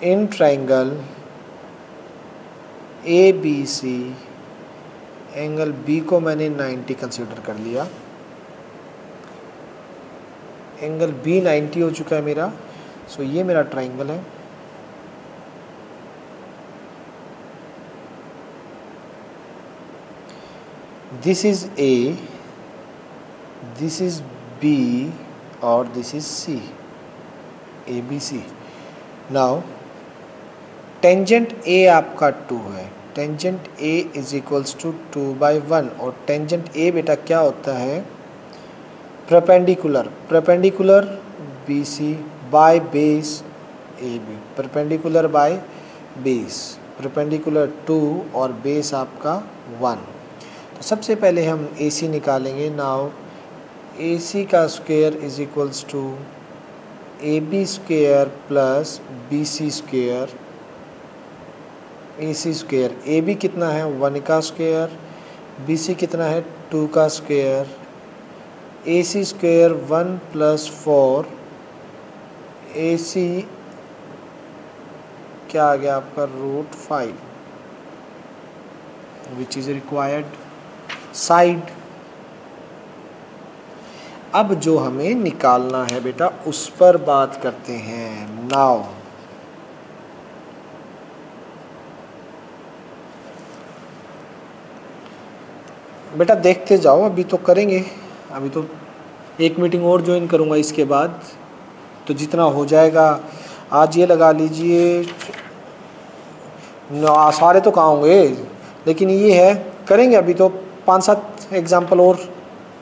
in triangle A B C, angle B को मैंने 90 कंसीडर कर लिया, एंगल बी 90 हो चुका है मेरा। सो ये मेरा ट्राइंगल है, this is A, this is B और this is C, A B C. Now tangent A आपका 2 है, tangent A is equals to 2/1, और टेंजेंट ए बेटा क्या होता है, perpendicular B C by base A B, perpendicular by base, perpendicular 2 और base आपका 1। तो सबसे पहले हम ए सी निकालेंगे। नाउ ए सी का square is equals to A B square plus B C square, A C square, A B कितना है 1 का स्क्वायर, बी सी कितना है 2 का स्क्वायर, ए सी स्क्वायर 1 + 4, ए सी क्या आ गया आपका √5, विच इज रिक्वायर्ड साइड। अब जो हमें निकालना है बेटा उस पर बात करते हैं। नाउ बेटा देखते जाओ, अभी तो करेंगे, अभी तो एक मीटिंग और ज्वाइन करूंगा इसके बाद, तो जितना हो जाएगा आज ये लगा लीजिए, सारे तो कहाँ होंगे, लेकिन ये है, करेंगे अभी तो 5-7 एग्जाम्पल और,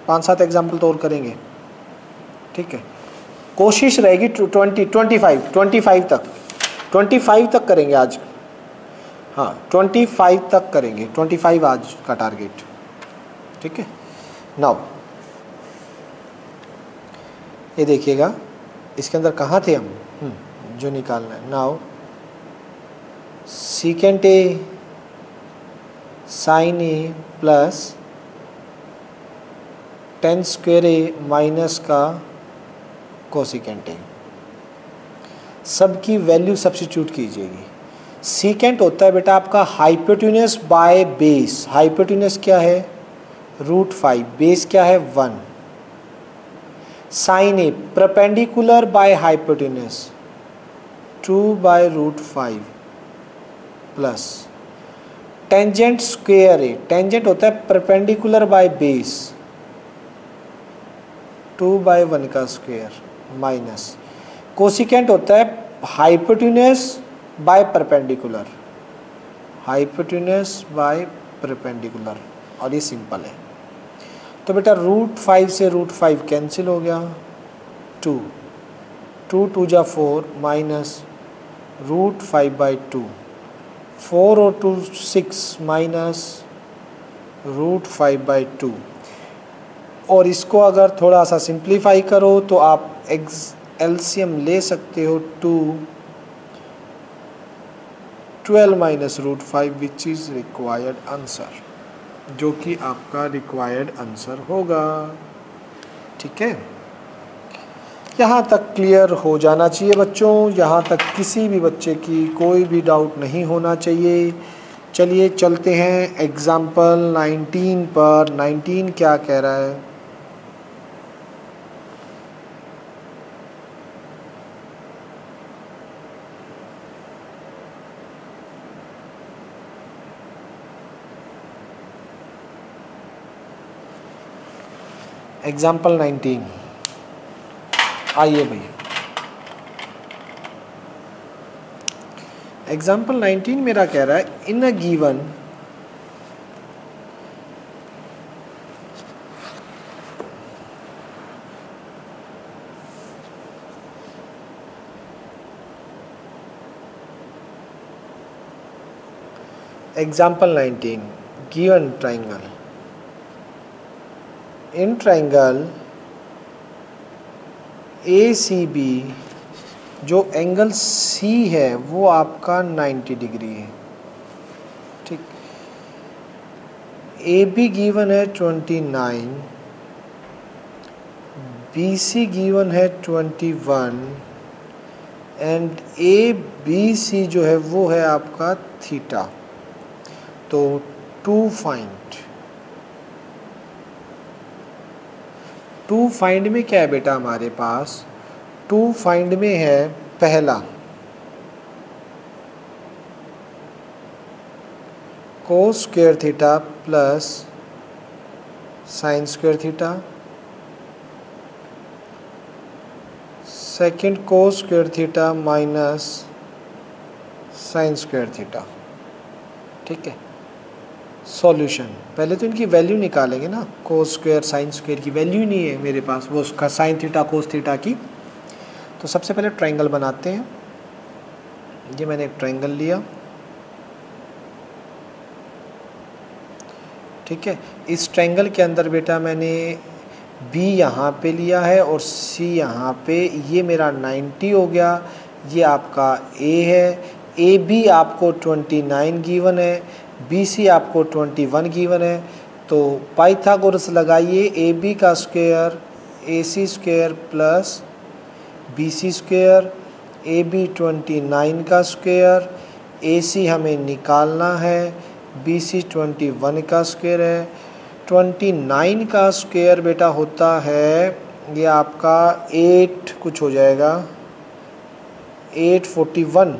5-7 एग्जाम्पल तो और करेंगे, ठीक है। कोशिश रहेगी 25 तक करेंगे आज, हाँ 25 तक करेंगे, 25 आज का टारगेट, ठीक है। नाउ ये देखिएगा, इसके अंदर कहाँ थे हम, जो निकालना है। Now secant A sine A plus tan square A minus का कोसिकेंट ए, सबकी वैल्यू सब्स्टिट्यूट कीजिएगी। सीकेंट होता है बेटा आपका हाइपोटेन्यूस बाय बेस, हाइपोटेन्यूस क्या है √5, बेस क्या है 1। Sine A perpendicular by hypotenuse 2/√5 plus tangent square A, tangent होता है परपेंडिकुलर बाय बेस 2/1 का स्क्वायर माइनस कोसिकेंट होता है hypotenuse by perpendicular, hypotenuse by perpendicular, और ये सिंपल है। तो बेटा √5 से √5 कैंसिल हो गया, 2 2 जा 4 माइनस √5/2, 4 और 2 6 माइनस √5/2, और इसको अगर थोड़ा सा सिंप्लीफाई करो तो आप एलसीएम ले सकते हो 12 minus √5 which is required answer, जो कि आपका रिक्वायर्ड आंसर होगा, ठीक है। यहाँ तक क्लियर हो जाना चाहिए बच्चों, यहाँ तक किसी भी बच्चे की कोई भी डाउट नहीं होना चाहिए। चलिए चलते हैं एग्जाम्पल 19 पर। 19 क्या कह रहा है, एग्जाम्पल 19, आइए भाई एग्जाम्पल 19 मेरा कह रहा है in a given example 19 given triangle, in triangle ACB जो एंगल C है वो आपका 90 डिग्री है, ठीक। AB गिवन है 29, BC गिवन है 21 एंड ABC जो है वो है आपका थीटा। तो टू फाइंड में क्या है बेटा हमारे पास, टू फाइंड में है पहला cos square theta plus sine square theta, second कोस square theta minus sign square theta, ठीक है। सॉल्यूशन पहले तो इनकी वैल्यू निकालेंगे ना, कोस स्क्वायर साइन स्क्वायर की वैल्यू ही नहीं है मेरे पास, वो उसका साइन थीटा कोस थीटा की। तो सबसे पहले ट्रायंगल बनाते हैं। ये मैंने एक ट्रायंगल लिया, ठीक है। इस ट्रायंगल के अंदर बेटा मैंने B यहाँ पे लिया है और C यहाँ पे, ये मेरा 90 हो गया। ये आपका A है, AB आपको 29 गिवन है, BC आपको 21 गिवन है। तो पाइथागोरस लगाइए, AB का square AC square plus BC square, AB 29 का स्क्वायर, AC हमें निकालना है, BC 21 का स्क्वायर है। 29 का स्क्वायर बेटा होता है ये आपका 8 कुछ हो जाएगा, 841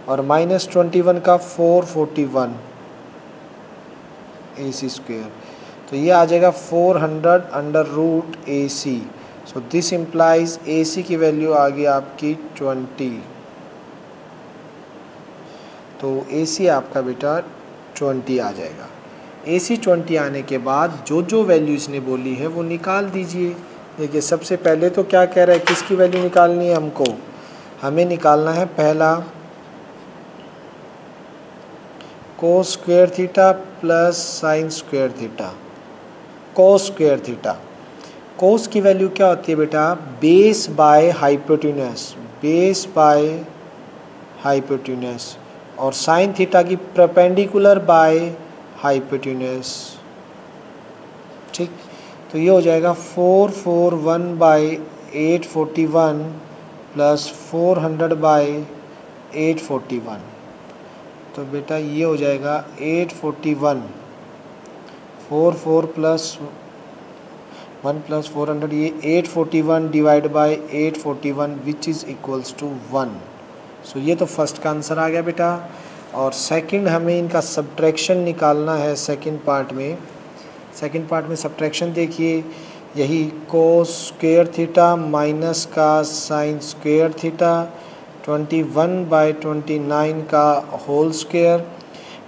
और -21 का 441 AC स्क्वायर। तो ये आ जाएगा 400 under root A C. So this implies A C की वैल्यू आ गई आपकी 20। तो ए सी आपका बेटा 20 आ जाएगा। ए सी 20 आने के बाद जो जो वैल्यू इसने बोली है वो निकाल दीजिए। देखिए सबसे पहले तो क्या कह रहा है, किसकी वैल्यू निकालनी है हमको, हमें निकालना है पहला cos square theta plus sine square theta, cos square theta. Cos की वैल्यू क्या होती है बेटा, base by hypotenuse, base by hypotenuse, और साइन थीटा की परपेंडिकुलर बाय हाइपोटेन्यूस। ठीक, तो ये हो जाएगा 441 बाई 841 प्लस 400 बाई 841। तो बेटा ये हो जाएगा 841, 44 प्लस 1 प्लस 400, ये 841 divide by 841 which is equals to 1। So ये तो फर्स्ट का आंसर आ गया बेटा। और सेकंड हमें इनका सब्ट्रैक्शन निकालना है सेकंड पार्ट में। सेकंड पार्ट में सब्ट्रैक्शन देखिए, यही कोस स्क्वायर थीटा माइनस का साइन स्क्वायर थीटा 21/29 का होल स्क्वायर।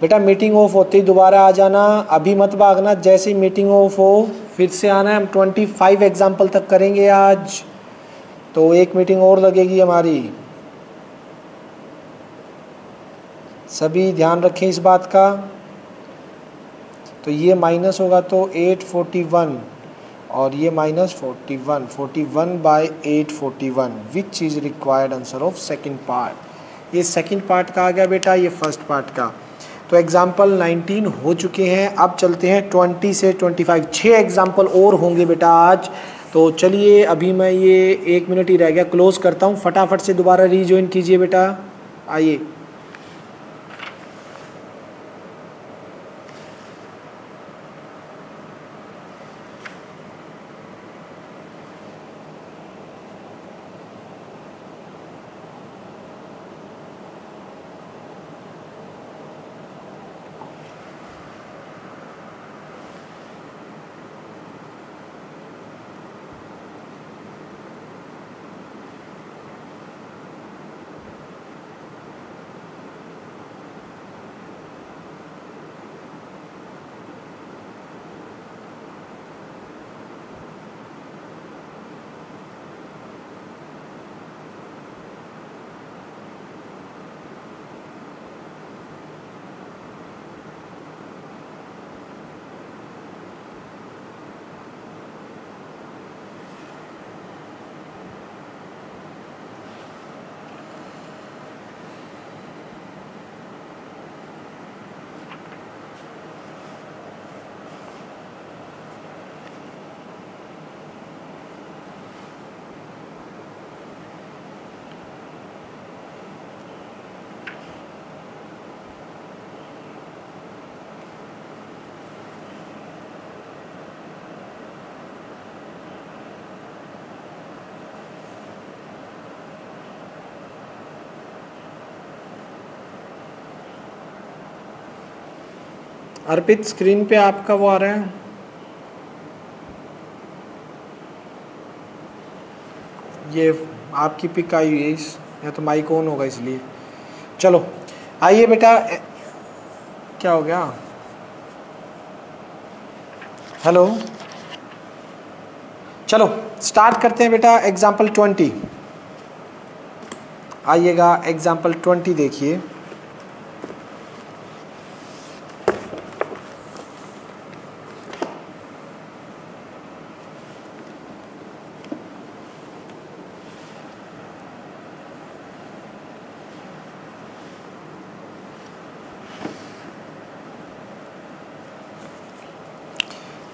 बेटा मीटिंग ऑफ होते ही दोबारा आ जाना, अभी मत भागना, जैसे ही मीटिंग ऑफ हो फिर से आना है। हम 25 एग्जाम्पल तक करेंगे आज, तो एक मीटिंग और लगेगी हमारी। सभी ध्यान रखें इस बात का। तो ये माइनस होगा तो 841 और ये minus 41 by 841 which is required answer of second part. ये सेकंड पार्ट का आ गया बेटा, ये फर्स्ट पार्ट का। तो एग्जाम्पल 19 हो चुके हैं, अब चलते हैं 20 से 25। 6 एग्जाम्पल और होंगे बेटा आज। तो चलिए अभी मैं ये 1 मिनट ही रह गया, क्लोज करता हूँ, फटाफट से दोबारा रीजॉइन कीजिए बेटा। आइए, अर्पित स्क्रीन पे आपका वो आ रहा है, ये आपकी पिक आई हुई है, इस या तो माइक ऑन होगा इसलिए। चलो आइए बेटा, क्या हो गया, हेलो, चलो स्टार्ट करते हैं बेटा। एग्जाम्पल 20 आइएगा, एग्जाम्पल 20 देखिए।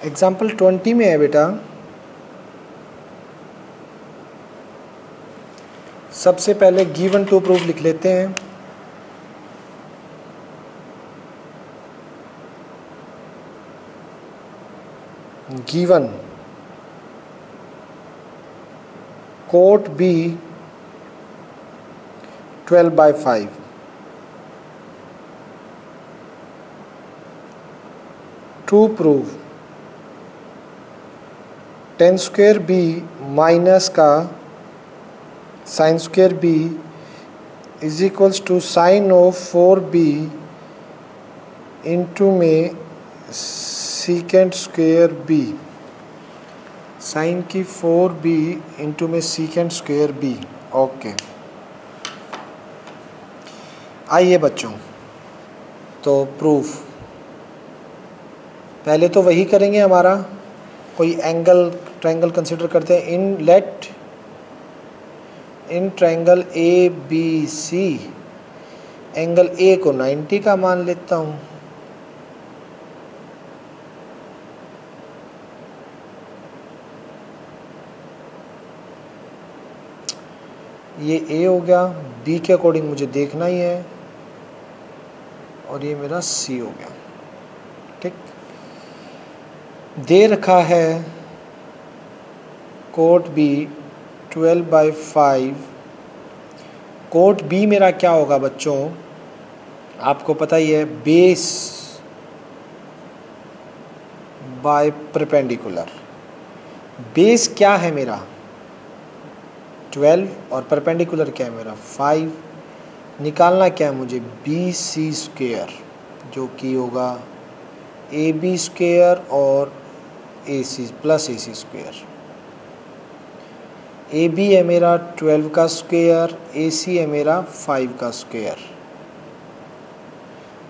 एग्जाम्पल 20 में है बेटा, सबसे पहले गिवन टू प्रूफ लिख लेते हैं। Given cot B 12/5, to prove tan square B minus का sine square B is equals to sine of 4b into में सीकेंड स्क्वायर बी, साइन की 4b इंटू में सीकेंड स्क्वायर बी। ओके, आइए बच्चों, तो प्रूफ पहले तो वही करेंगे, हमारा कोई एंगल ट्रायंगल कंसिडर करते हैं। In triangle A B C angle A को 90 का मान लेता हूँ, ये ए हो गया, बी के अकॉर्डिंग मुझे देखना ही है, और ये मेरा सी हो गया। ठीक, दे रखा है कोट बी 12/5। कोट बी मेरा क्या होगा बच्चों, आपको पता ही है, बेस बाय परपेंडिकुलर। बेस क्या है मेरा 12 और परपेंडिकुलर क्या है मेरा 5। निकालना क्या है मुझे, बी सी स्क्वेयर, जो कि होगा ए बी स्क्वेयर और A C plus A C square. A B है मेरा 12 का स्क्वेयर, ए सी है मेरा 5 का स्क्वेयर,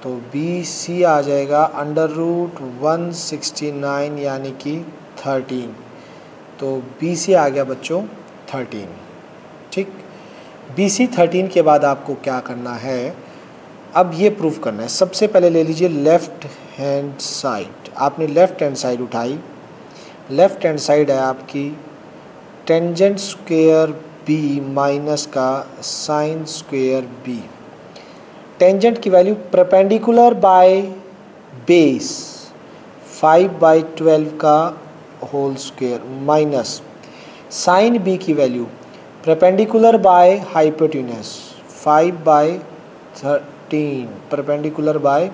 तो बी सी आ जाएगा √169 यानी कि 13। तो बी सी आ गया बच्चों 13। ठीक, बी सी 13 के बाद आपको क्या करना है, अब ये प्रूफ करना है। सबसे पहले ले लीजिए लेफ़्ट हैंड साइड, आपने लेफ़्ट हैंड साइड उठाई, लेफ़्ट हैंड साइड है आपकी टेंजेंट स्क्वेयर बी माइनस का साइन स्क्वेयर बी। टेंजेंट की वैल्यू परपेंडिकुलर बाय बेस 5/12 का whole square minus sine B की value perpendicular by hypotenuse 5/13 perpendicular by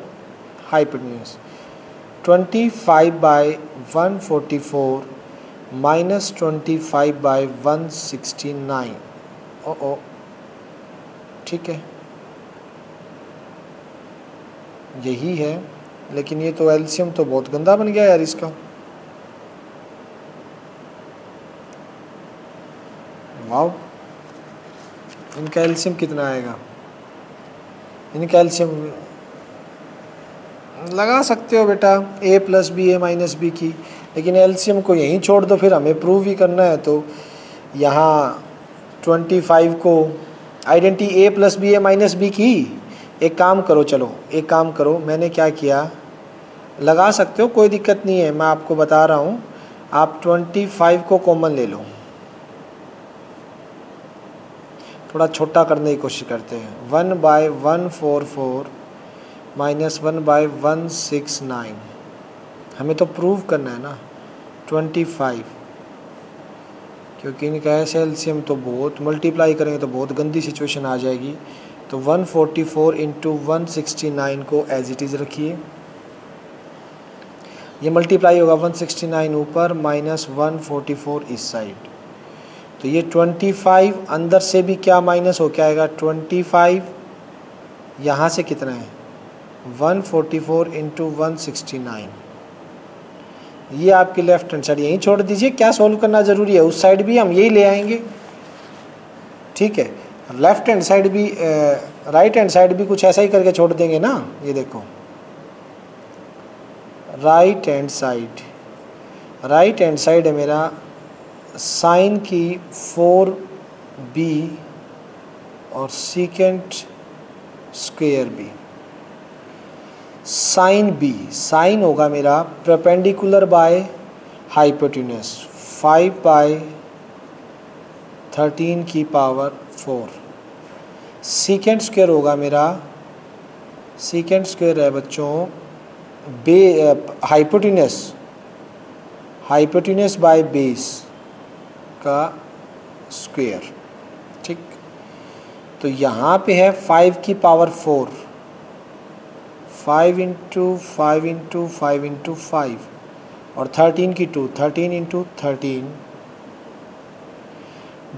hypotenuse 25/144 minus 25/169। ओ ठीक है, यही है, लेकिन ये तो एलसीएम तो बहुत गंदा बन गया यार इसका। वाओ, इनका एलसीएम कितना आएगा, इनका एलसीएम लगा सकते हो बेटा a plus B A minus B की, लेकिन एलसीएम को यहीं छोड़ दो, फिर हमें प्रूव ही करना है। तो यहाँ 25 को identity a plus B A minus B की, एक काम करो, चलो एक काम करो, मैंने क्या किया, लगा सकते हो कोई दिक्कत नहीं है, मैं आपको बता रहा हूँ। आप 25 को कॉमन ले लो, थोड़ा छोटा करने की कोशिश करते हैं। 1/144 माइनस 1/169, हमें तो प्रूव करना है ना 25, क्योंकि इनका ऐसे एलसीएम तो बहुत मल्टीप्लाई करेंगे तो बहुत गंदी सिचुएशन आ जाएगी। तो 144 इंटू 169 को एज इट इज़ रखिए, ये मल्टीप्लाई होगा 169 ऊपर माइनस 144 इस साइड, तो ये 25 अंदर से भी क्या माइनस हो क्या आएगा 25, यहाँ से कितना है 144 इंटू 169। ये आपकी लेफ्ट हैंड साइड यहीं छोड़ दीजिए, क्या सॉल्व करना ज़रूरी है, उस साइड भी हम यही ले आएंगे। ठीक है, लेफ्ट हैंड साइड भी राइट हैंड साइड भी कुछ ऐसा ही करके छोड़ देंगे ना। ये देखो राइट हैंड साइड है मेरा साइन की 4b और secant square B. Sine B, sine होगा मेरा परपेंडिकुलर बाय हाइपोटेन्यूज 5/13 की पावर 4। सीकेंट स्क्वेयर होगा मेरा, सीकेंट स्क्वेयर है बच्चों हाइपोटेन्यूज बाय बेस का स्क्वेयर। ठीक, तो यहाँ पे है 5 की पावर 4, 5 इंटू 5 इंटू 5 इंटू 5 और 13 की 2, 13 इंटू 13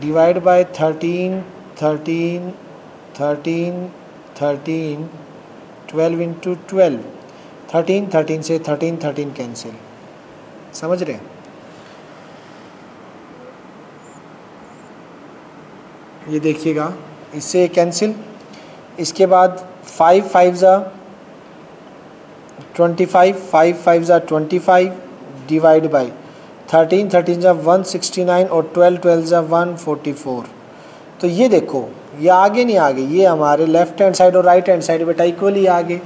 डिवाइड बाय 13, 13, 13, 13, 12 इंटू 12, 13, 13 से 13, 13 कैंसिल, समझ रहे हैं? ये देखिएगा, इससे कैंसिल। इसके बाद 5 5 ज़ा 25, 5 5 ज़ा 25 डिवाइड बाई 13, 13 ज़ा 169 और 12 12 ज़ा 144। तो ये देखो, ये आगे नहीं आगे, ये हमारे लेफ्ट हैंड साइड और राइट हैंड साइड बेटा इक्वली आगे,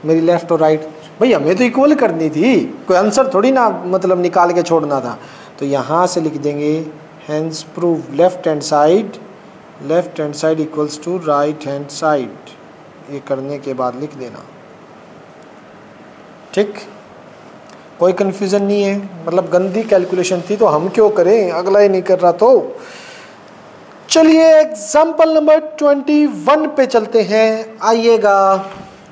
मेरी लेफ्ट और राइट। भाई हमें तो इक्वल करनी थी, कोई आंसर थोड़ी ना मतलब निकाल के छोड़ना था। तो यहाँ से लिख देंगे hence prove left hand side equals to right hand side. ये करने के बाद लिख देना, ठीक, कोई कन्फ्यूज़न नहीं है। मतलब गंदी कैलकुलेशन थी तो हम क्यों करें, अगला ही नहीं कर रहा तो। चलिए एग्जाम्पल नंबर 21 पे चलते हैं। आइएगा,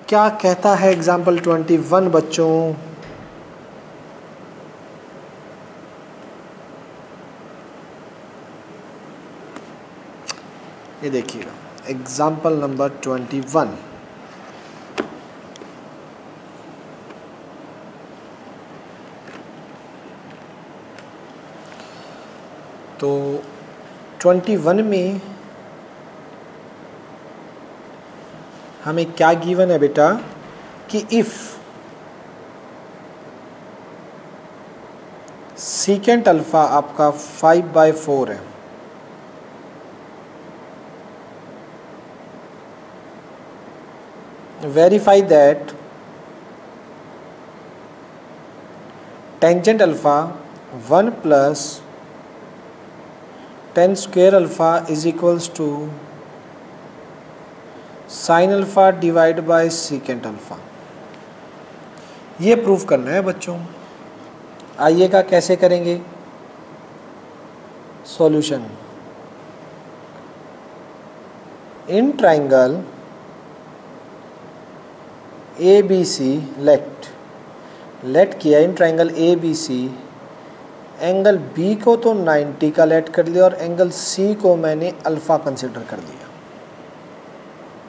क्या कहता है एग्जाम्पल 21 बच्चों? ये देखिएगा एग्जाम्पल नंबर 21। तो 21 में हमें क्या गिवन है बेटा कि इफ़ सीकेंट अल्फ़ा आपका 5/4 है, verify that tangent alpha 1 plus tan square alpha is equals to sin alpha divided by secant alpha। ये प्रूफ करना है बच्चों। आइएगा कैसे करेंगे solution. In triangle ABC let किया, in triangle ABC angle B को तो 90 का लेट कर लिया और एंगल C को मैंने अल्फ़ा कंसिडर कर लिया,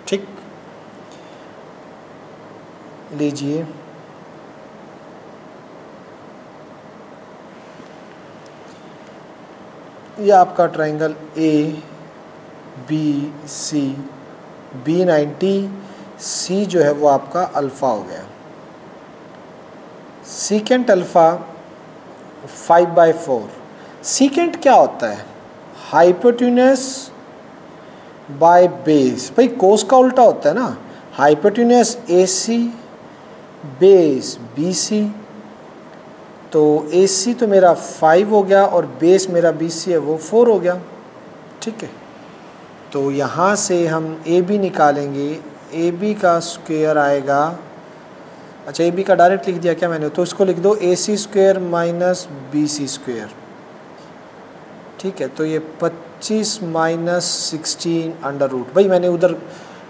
ठीक। लीजिए ये आपका ट्राइंगल ABC, B 90, C जो है वो आपका अल्फ़ा हो गया। Secant alpha 5/4। सीकेंट क्या होता है? Hypotenuse by base. भाई कोस का उल्टा होता है ना, हाइपोटेन्यूस AC बेस BC। तो AC तो मेरा 5 हो गया और बेस मेरा BC है वो 4 हो गया, ठीक है। तो यहाँ से हम AB निकालेंगे, AB का स्क्वायर आएगा, अच्छा AB का डायरेक्ट लिख दिया क्या मैंने, तो इसको लिख दो AC square minus BC square, ठीक है। तो ये 25 माइनस 16 अंडर रूट। भाई मैंने उधर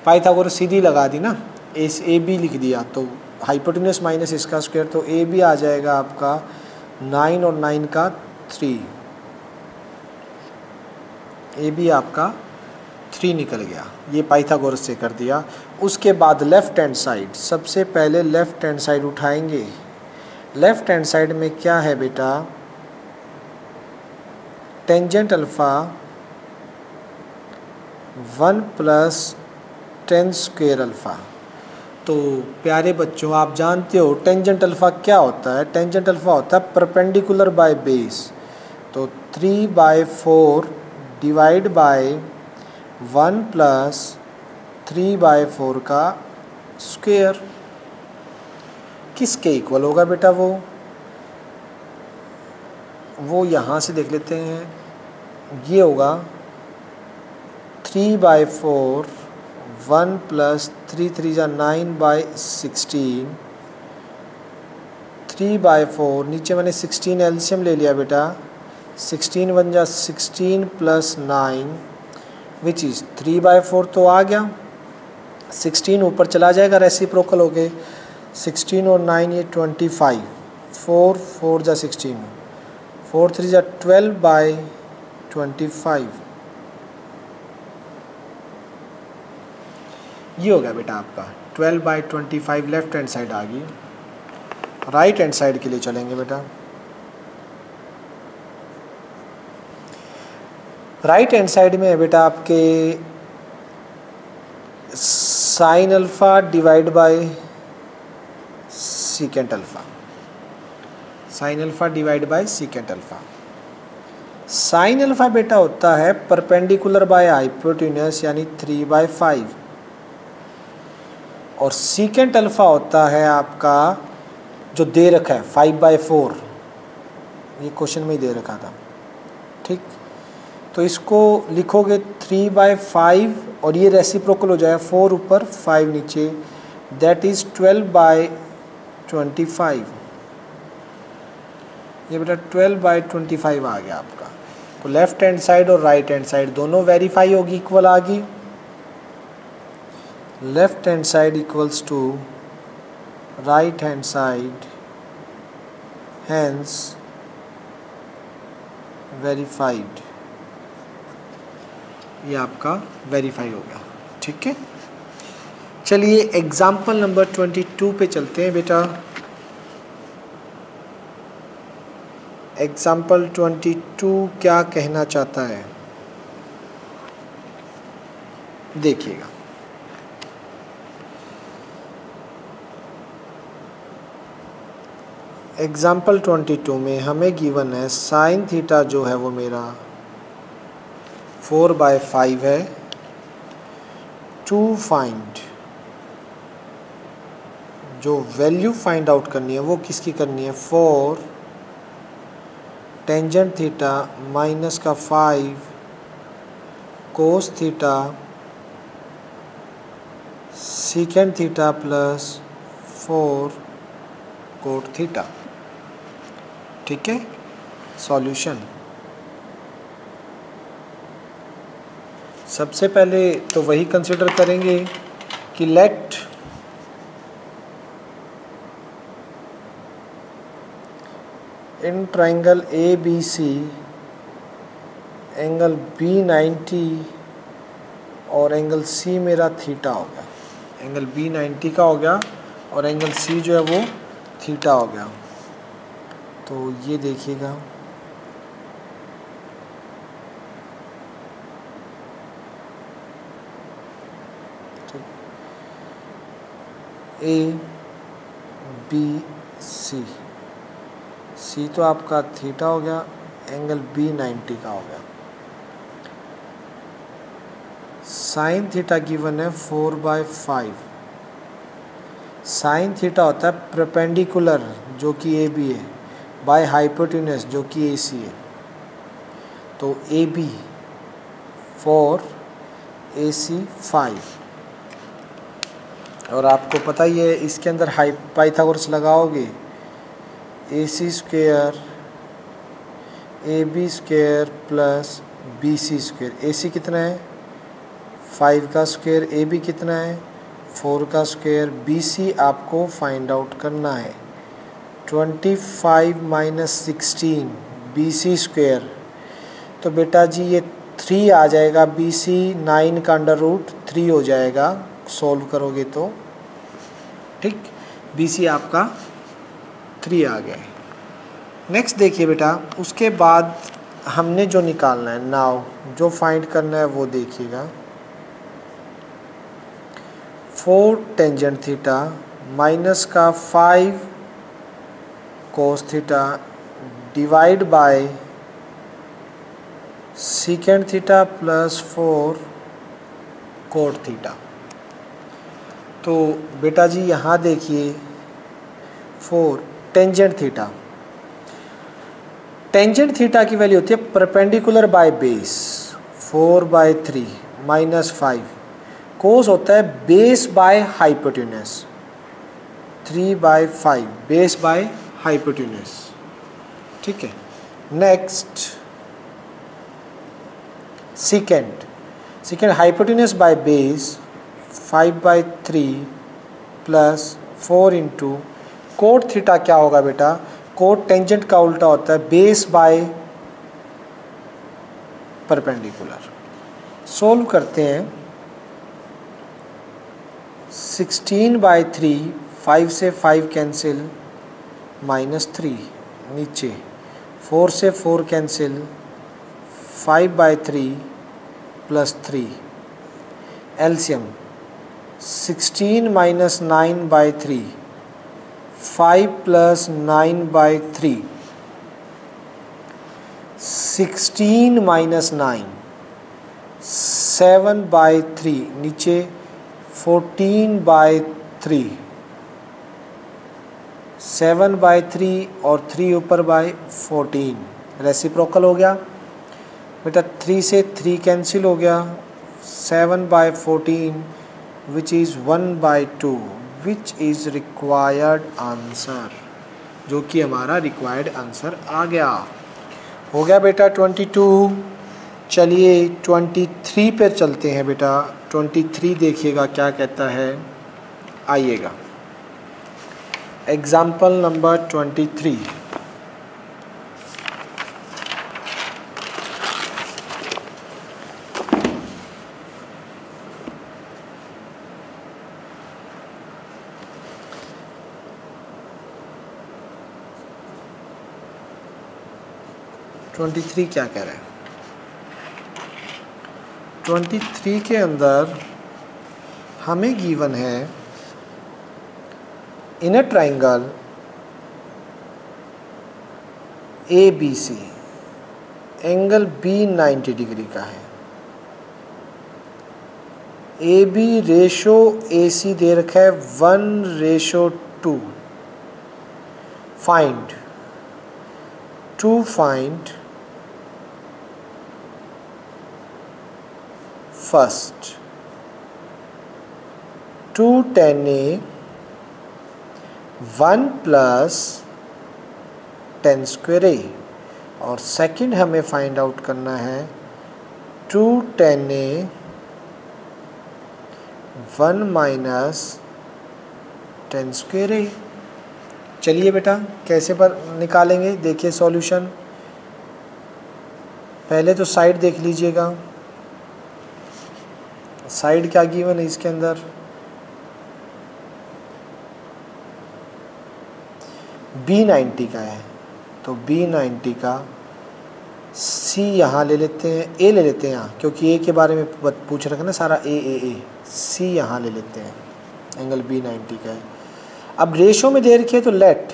पाइथागोरस सीधी लगा दी ना, AB लिख दिया, तो हाइपोटेन्यूस माइनस इसका स्क्वायर, तो AB आ जाएगा आपका 9 और 9 का 3, AB आपका 3 निकल गया। ये पाइथागोरस से कर दिया। उसके बाद लेफ़्ट हैंड साइड, सबसे पहले लेफ़्ट हैंड साइड उठाएंगे। लेफ़्ट हैंड साइड में क्या है बेटा, tangent alpha 1 plus tan square alpha. तो प्यारे बच्चों आप जानते हो टेंजेंट अल्फ़ा क्या होता है? टेंजेंट अल्फ़ा होता है परपेंडिकुलर बाय बेस। तो 3/4 डिवाइड बाय 1 प्लस 3/4 का स्क्वायर। किसके इक्वल होगा बेटा? वो यहाँ से देख लेते हैं, ये होगा 3/4 1 प्लस 3 3 जा 9/16, 3/4 नीचे मैंने 16 एलसीएम ले लिया बेटा, 16 1 जा 16 प्लस 9 विच इज़ 3/4 तो आ गया, 16 ऊपर चला जाएगा रेसिप्रोकल हो गए, 16 और 9 ये 25, 4 4 जा 16, 4 3 जा 12/25। ये हो गया बेटा आपका 12/25 लेफ्ट हैंड साइड आ गई। राइट हैंड साइड के लिए चलेंगे बेटा। राइट हैंड साइड में है बेटा आपके sine alpha divide by secant alpha, sine alpha divide by secant alpha. Sine alpha बेटा होता है परपेंडिकुलर बाय हाइपोटेन्यूस यानी 3/5, और सीकेंट अल्फ़ा होता है आपका जो दे रखा है 5/4, ये क्वेश्चन में ही दे रखा था। ठीक, तो इसको लिखोगे 3/5 और ये रेसिप्रोकल हो जाएगा 4 ऊपर 5 नीचे, दैट इज़ 12/25। ये बेटा 12/25 आ गया आपका। तो लेफ्ट हैंड साइड और राइट हैंड साइड दोनों वेरीफाई होगी, इक्वल आ गई। Left hand side equals to right hand side, hence verified. ये आपका वेरीफाई हो गया। ठीक है, चलिए एग्जाम्पल नंबर 22 पे चलते हैं बेटा। एग्जाम्पल 22 क्या कहना चाहता है, देखिएगा। एग्जाम्पल 22 में हमें गिवन है साइन थीटा जो है वो मेरा 4/5 है। टू फाइंड, जो वैल्यू फाइंड आउट करनी है वो किसकी करनी है, 4 टेंजेंट थीटा माइनस का 5 cos theta secant theta plus 4 cot theta. ठीक है, सॉल्यूशन। सबसे पहले तो वही कंसिडर करेंगे कि let in triangle ABC angle B90 और एंगल C मेरा थीटा हो गया। एंगल B90 का हो गया और एंगल C जो है वो थीटा हो गया। तो ये देखिएगा, ABC, C तो आपका थीटा हो गया, एंगल B90 का हो गया। साइन थीटा गिवन है 4/5। साइन थीटा होता है परपेंडिकुलर जो कि AB है बाय हाइपोटेन्यूस जो कि AC है। तो AB 4 AC 5, और आपको पता ही है इसके अंदर पाइथागोरस लगाओगे AC square AB square plus BC square. AC कितना है 5 का स्क्वायर, AB कितना है 4 का स्क्वायर, BC आपको फाइंड आउट करना है 25 माइनस 16 BC स्क्वायर। तो बेटा जी ये 3 आ जाएगा, BC 9 का √3 हो जाएगा सॉल्व करोगे तो। ठीक, BC आपका 3 आ गया है। नेक्स्ट देखिए बेटा, उसके बाद हमने जो निकालना है नाउ, जो फाइंड करना है वो देखिएगा। 4 टेंजेंट थीटा माइनस का 5 cos theta divide by secant theta plus 4 cot theta. तो बेटा जी यहाँ देखिए 4 टेंजेंट थीटा, टेंजेंट थीटा की वैल्यू होती है perpendicular by base 4/3 minus 5, cos होता है base by hypotenuse 3/5 base by hypotenuse. ठीक है, next secant, secant hypotenuse by base 5/3 plus 4 into cot theta क्या होगा बेटा कोट टेंजेंट का उल्टा होता है, बेस बाय परपेंडिकुलर। सोल्व करते हैं। 16/3, 5 से 5 कैंसिल, -3 नीचे, 4 से 4 कैंसिल, 5/3 +3 एलसीएम 16 - 9/3, 5 + 9/3, 16 - 9 7/3 नीचे, 14/3, 7/3 और 3 ऊपर बाय 14, रेसिप्रोकल हो गया बेटा। 3 से 3 कैंसिल हो गया, 7/14 which is 1/2, which is required answer, जो कि हमारा रिक्वायर्ड आंसर आ गया। हो गया बेटा 22। चलिए 23 पे चलते हैं बेटा। 23 देखिएगा क्या कहता है, आइएगा। Example number 23। क्या कह रहे हैं? 23 के अंदर हमें गिवन है in a triangle ABC, angle B 90 degree का है। AB रेशो AC दे रखा है 1:2। Find first 2tan A 1 + tan² A, और सेकंड हमें फाइंड आउट करना है 2tan A 1 - tan² A। चलिए बेटा कैसे पर निकालेंगे, देखिए सॉल्यूशन। पहले तो साइड देख लीजिएगा, साइड क्या गिवन है इसके अंदर, B90 का है, तो B90 का C यहाँ ले लेते हैं, A ले लेते हैं यहाँ, क्योंकि A के बारे में पूछ रखा है ना सारा, A C यहाँ ले लेते हैं, एंगल B90 का है। अब रेशो में दे रखी है तो लेट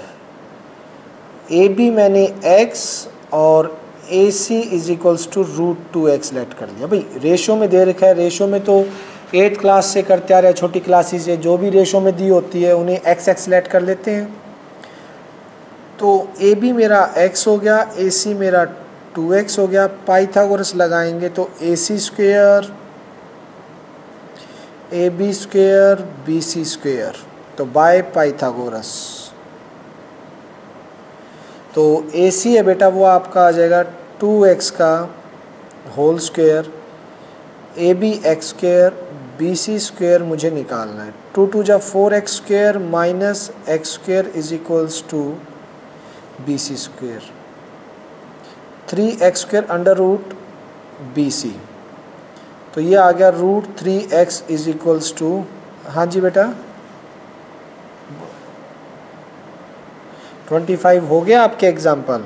AB मैंने x और AC = √2x लेट कर दिया। भाई रेशो में दे रखा है, रेशो में तो 8th क्लास से करते आ रहे हैं, छोटी क्लासेस से जो भी रेशो में दी होती है उन्हें x लेट कर लेते हैं। तो AB मेरा x हो गया, AC मेरा 2x हो गया। पाइथागोरस लगाएंगे तो AC² AB² BC², तो बाय पाइथागोरस। तो AC है बेटा वो आपका आ जाएगा 2x का whole square, AB x² BC² मुझे निकालना है। 2 × 2 = 4x² - x² = BC², 3x² √BC, तो ये आ गया √3x = हाँ जी बेटा 25 हो गया आपके एग्जाम्पल।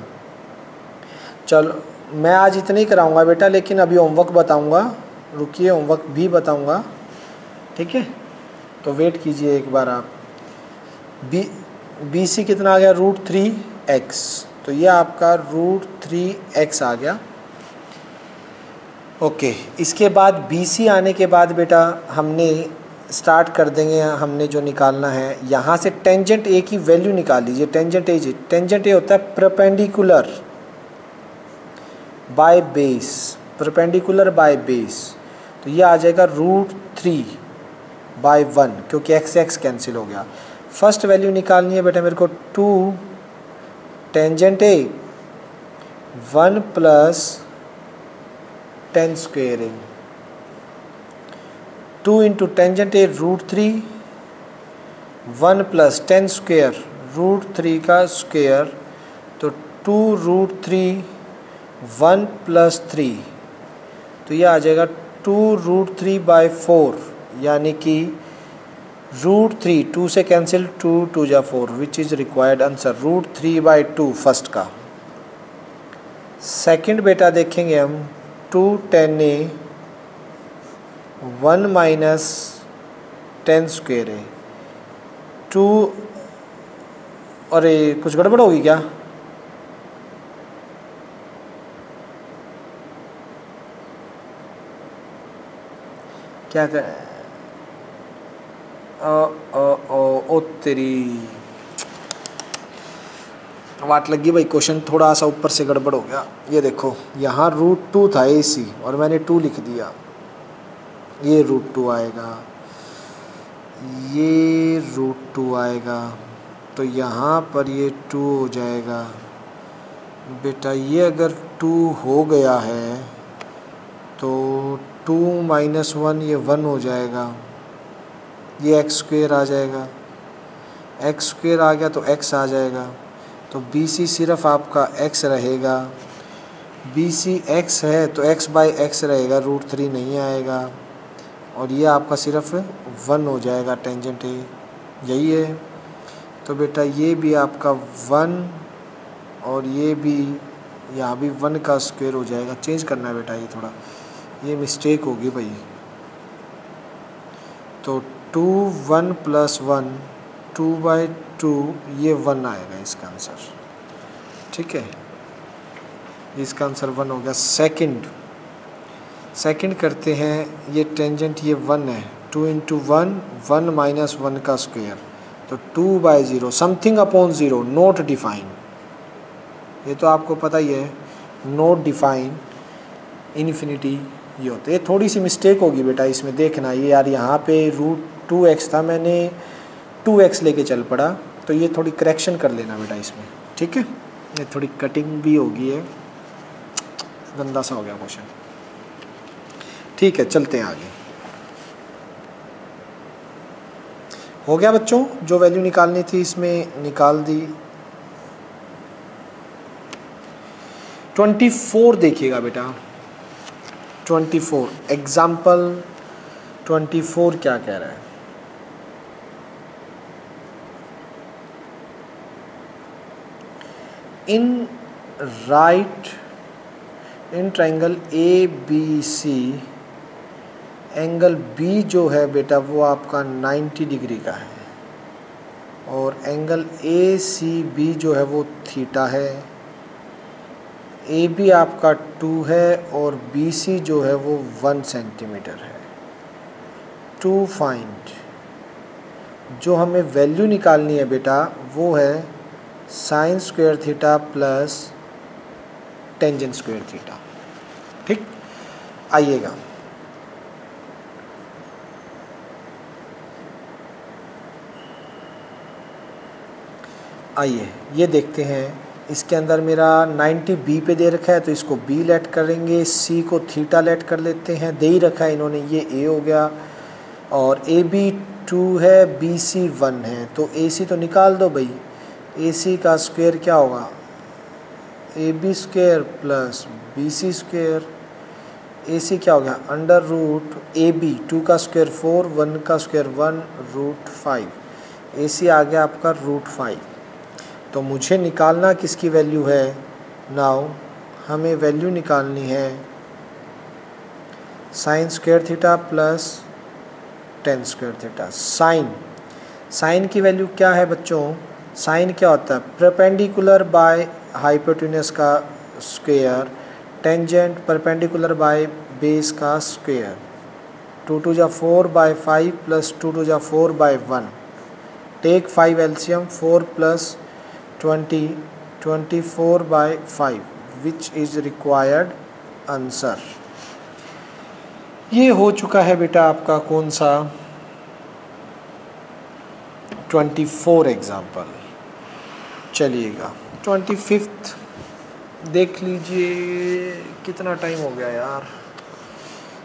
चलो मैं आज इतने ही कराऊंगा बेटा, लेकिन अभी होमवर्क बताऊंगा, रुकिए होमवर्क भी बताऊंगा, ठीक है, तो वेट कीजिए एक बार आप। BC कितना आ गया, √3x, तो ये आपका √3x आ गया। ओके, इसके बाद BC आने के बाद बेटा हमने स्टार्ट कर देंगे, हमने जो निकालना है यहाँ से टेंजेंट A की वैल्यू निकाल लीजिए। टेंजेंट A होता है perpendicular by base, perpendicular by base, तो ये आ जाएगा √3/1, क्योंकि x कैंसिल हो गया। फर्स्ट वैल्यू निकालनी है बेटा मेरे को, 2 tangent A 1 + tan² A, 2 × tangent A √3, 1 + tan² √3 का स्क्वायर 2√3 1 + 3, तो ये आ जाएगा 2√3/4, यानी कि √3, 2 से कैंसिल, 2 2 जा 4, विच इज़ रिक्वायर्ड आंसर √3/2 फर्स्ट का। सेकंड बेटा देखेंगे हम 210a 1 - 10² है 2, अरे कुछ गड़बड़ होगी क्या? क्या कर ओ तेरी वाट लगी भाई, क्वेश्चन थोड़ा सा ऊपर से गड़बड़ हो गया। ये देखो यहाँ √2 था AC और मैंने 2 लिख दिया, ये √2 आएगा, ये √2 आएगा, तो यहाँ पर ये 2 हो जाएगा। बेटा ये अगर 2 हो गया है तो 2 - 1 ये 1 हो जाएगा, ये x² आ जाएगा, x² आ गया तो x आ जाएगा, तो BC सिर्फ आपका x रहेगा, BC x है तो x/x रहेगा, √3 नहीं आएगा, और ये आपका सिर्फ 1 हो जाएगा, टेंजेंट है यही है। तो बेटा ये भी आपका 1 और ये भी, यहाँ भी 1 का स्क्वायर हो जाएगा। चेंज करना है बेटा, ये थोड़ा ये मिस्टेक होगी भाई। तो 2 1 + 1 2/2, ये 1 आएगा इसका आंसर, ठीक है, इसका आंसर 1 हो गया। सेकंड करते हैं, ये टेंजेंट ये 1 है, 2 × 1 1 - 1 का स्क्वायर, तो 2/0 समथिंग अपॉन 0 नोट डिफाइन, ये तो आपको पता ही है, नोट डिफाइन इन्फिनिटी ये होता है। ये थोड़ी सी मिस्टेक होगी बेटा इसमें, देखना ये यार, यहाँ पे √2x था, मैंने 2x लेके चल पड़ा, तो ये थोड़ी करेक्शन कर लेना बेटा इसमें, ठीक है। ये थोड़ी कटिंग भी होगी है, गंदा सा हो गया क्वेश्चन, ठीक है। चलते हैं आगे। हो गया बच्चों, जो वैल्यू निकालनी थी इसमें निकाल दी। 24 देखिएगा बेटा, 24 एग्जाम्पल 24 क्या कह रहा है। In triangle ABC angle B जो है बेटा वो आपका 90 डिग्री का है, और एंगल ACB जो है वो थीटा है, AB आपका 2 है और BC जो है वो 1 सेंटीमीटर है। टू फाइंड, जो हमें वैल्यू निकालनी है बेटा वो है sin² थीटा प्लस टेंजेंट² थीटा, ठीक। आइएगा, आइए ये देखते हैं। इसके अंदर मेरा 90 B पे दे रखा है, तो इसको B लेट करेंगे, C को थीटा लेट कर लेते हैं, दे ही रखा है इन्होंने, ये A हो गया, और AB 2 है, BC 1 है, तो AC तो निकाल दो भाई। AC का स्क्वायर क्या होगा, AB² प्लस BC², AC क्या हो गया √AB 2 का स्क्वायर 4 1 का स्क्वायर 1 √5, AC आ गया आपका √5। तो मुझे निकालना किसकी वैल्यू है, नाउ हमें वैल्यू निकालनी है sin² theta plus tan² theta. Sine की वैल्यू क्या है बच्चों, साइन क्या होता है, परपेंडिकुलर बाय हाइपोटेन्यूस का square, tangent perpendicular by base का स्क्वायर। 2 2 जा 4/5 प्लस 2 2 जा 4/1, take 5 LCM, 4 plus 20 24/5 which is required answer. ये हो चुका है बेटा आपका कौन सा 24 एग्जाम्पल। चलिएगा 25 देख लीजिए, कितना टाइम हो गया यार।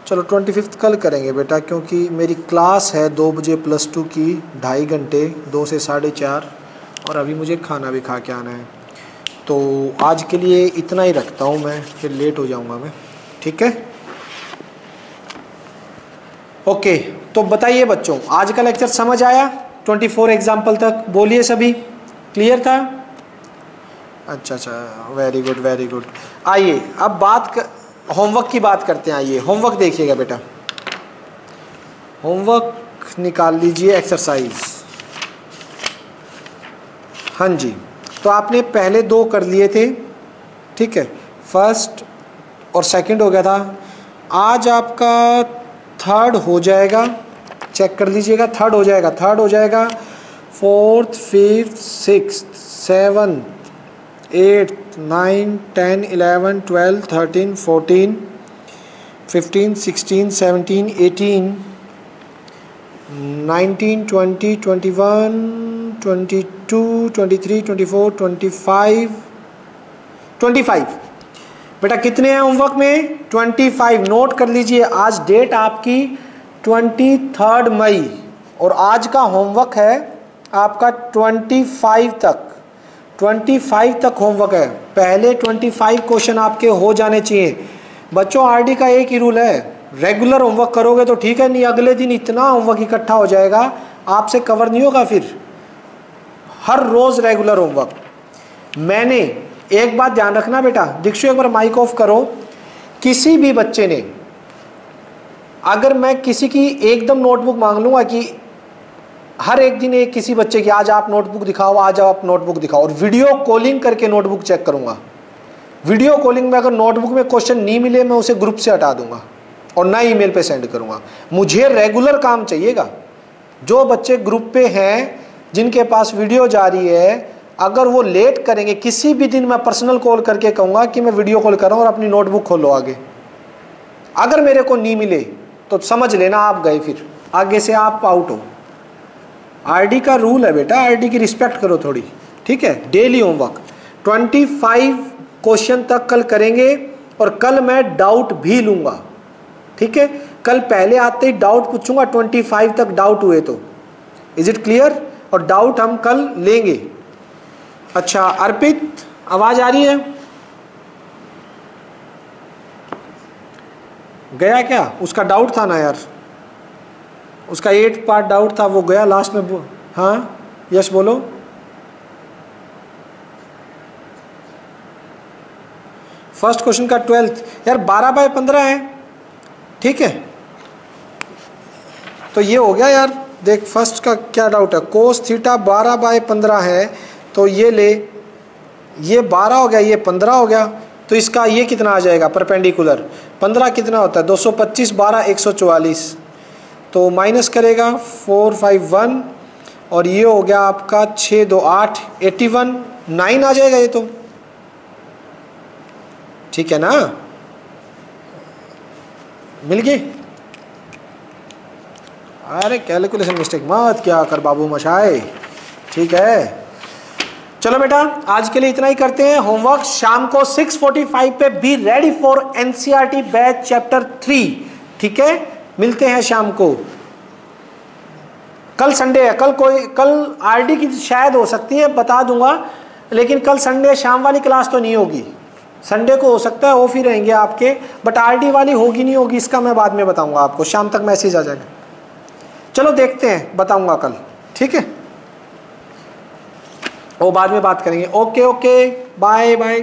चलो 25 कल करेंगे बेटा, क्योंकि मेरी क्लास है 2 बजे +2 की 2.5 घंटे, 2 से 4:30, और अभी मुझे खाना भी खा के आना है। तो आज के लिए इतना ही रखता हूँ मैं, फिर लेट हो जाऊँगा मैं, ठीक है। ओके, तो बताइए बच्चों, आज का लेक्चर समझ आया? 24 एग्जाम्पल तक बोलिए, सभी क्लियर था? अच्छा अच्छा, वेरी गुड वेरी गुड। आइए अब होमवर्क की बात करते हैं। आइए होमवर्क देखिएगा बेटा, होमवर्क निकाल लीजिए, एक्सरसाइज। हाँ जी, तो आपने पहले 2 कर लिए थे, ठीक है, फर्स्ट और सेकंड हो गया था। आज आपका थर्ड हो जाएगा, चेक कर लीजिएगा, थर्ड हो जाएगा, फोर्थ, फिफ्थ, सिक्स्थ, 7, 8, 9, 10, 11, 12, 13, 14, 15, 16, 17, 18, 19, 20, 21, 22, 23, 24, 25 बेटा कितने हैं होमवर्क में? 25। नोट कर लीजिए, आज डेट आपकी 23 मई और आज का होमवर्क है आपका 25 तक होमवर्क है। पहले 25 क्वेश्चन आपके हो जाने चाहिए बच्चों। आरडी का एक ही रूल है, रेगुलर होमवर्क करोगे तो ठीक है, नहीं अगले दिन इतना होमवर्क इकट्ठा हो जाएगा आपसे कवर नहीं होगा। फिर हर रोज रेगुलर होमवर्क। मैंने एक बात ध्यान रखना बेटा, दीक्षु एक बार माइक ऑफ करो। किसी भी बच्चे ने, अगर मैं किसी की एकदम नोटबुक मांग लूंगा कि हर एक दिन एक किसी बच्चे की आज आप नोटबुक दिखाओ, आज आप नोटबुक दिखाओ, और वीडियो कॉलिंग करके नोटबुक चेक करूंगा। वीडियो कॉलिंग में अगर नोटबुक में क्वेश्चन नहीं मिले मैं उसे ग्रुप से हटा दूंगा और ना ईमेल पे सेंड करूंगा। मुझे रेगुलर काम चाहिएगा। जो बच्चे ग्रुप पे हैं जिनके पास वीडियो जा रही है, अगर वो लेट करेंगे किसी भी दिन, मैं पर्सनल कॉल करके कहूंगा कि मैं वीडियो कॉल कर रहा हूं और अपनी नोटबुक खोलो आगे। अगर मेरे को नहीं मिले तो समझ लेना आप गए, फिर आगे से आप आउट हो। आरडी का रूल है बेटा, आरडी की रिस्पेक्ट करो थोड़ी, ठीक है। डेली होमवर्क 25 क्वेश्चन तक कल करेंगे और कल मैं डाउट भी लूंगा, ठीक है। कल पहले आते ही डाउट पूछूंगा, 25 तक डाउट हुए तो। Is it clear? और डाउट हम कल लेंगे। अच्छा अर्पित, आवाज आ रही है? गया क्या? उसका डाउट था ना यार, उसका 8 पार्ट डाउट था, वो गया लास्ट में। हाँ यश बोलो। फर्स्ट क्वेश्चन का 12th यार 12/15 है, ठीक है। तो ये हो गया यार, देख फर्स्ट का क्या डाउट है, कोस थीटा 12/15 है, तो ये ले, ये 12 हो गया, ये 15 हो गया, तो इसका ये कितना आ जाएगा परपेंडिकुलर? 15 कितना होता है? 225, 12, 144, तो माइनस करेगा 451 और ये हो गया आपका 6, 2, 8, 81, 9 आ जाएगा ये तो, ठीक है ना? मिल गई? अरे कैलकुलेशन मिस्टेक मत क्या कर बाबू मशाए, ठीक है। चलो बेटा आज के लिए इतना ही करते हैं। होमवर्क शाम को 6:45 पे be ready for NCERT batch chapter 3, ठीक है। मिलते हैं शाम को। कल संडे है, कल आरडी की शायद हो सकती है, बता दूंगा, लेकिन कल संडे शाम वाली क्लास तो नहीं होगी। संडे को हो सकता है ऑफ ही रहेंगे आपके, बट आरडी वाली होगी नहीं होगी इसका मैं बाद में बताऊंगा आपको, शाम तक मैसेज आ जाएगा। चलो देखते हैं, बताऊंगा कल, ठीक है। वो बाद में बात करेंगे। Okay okay, bye bye.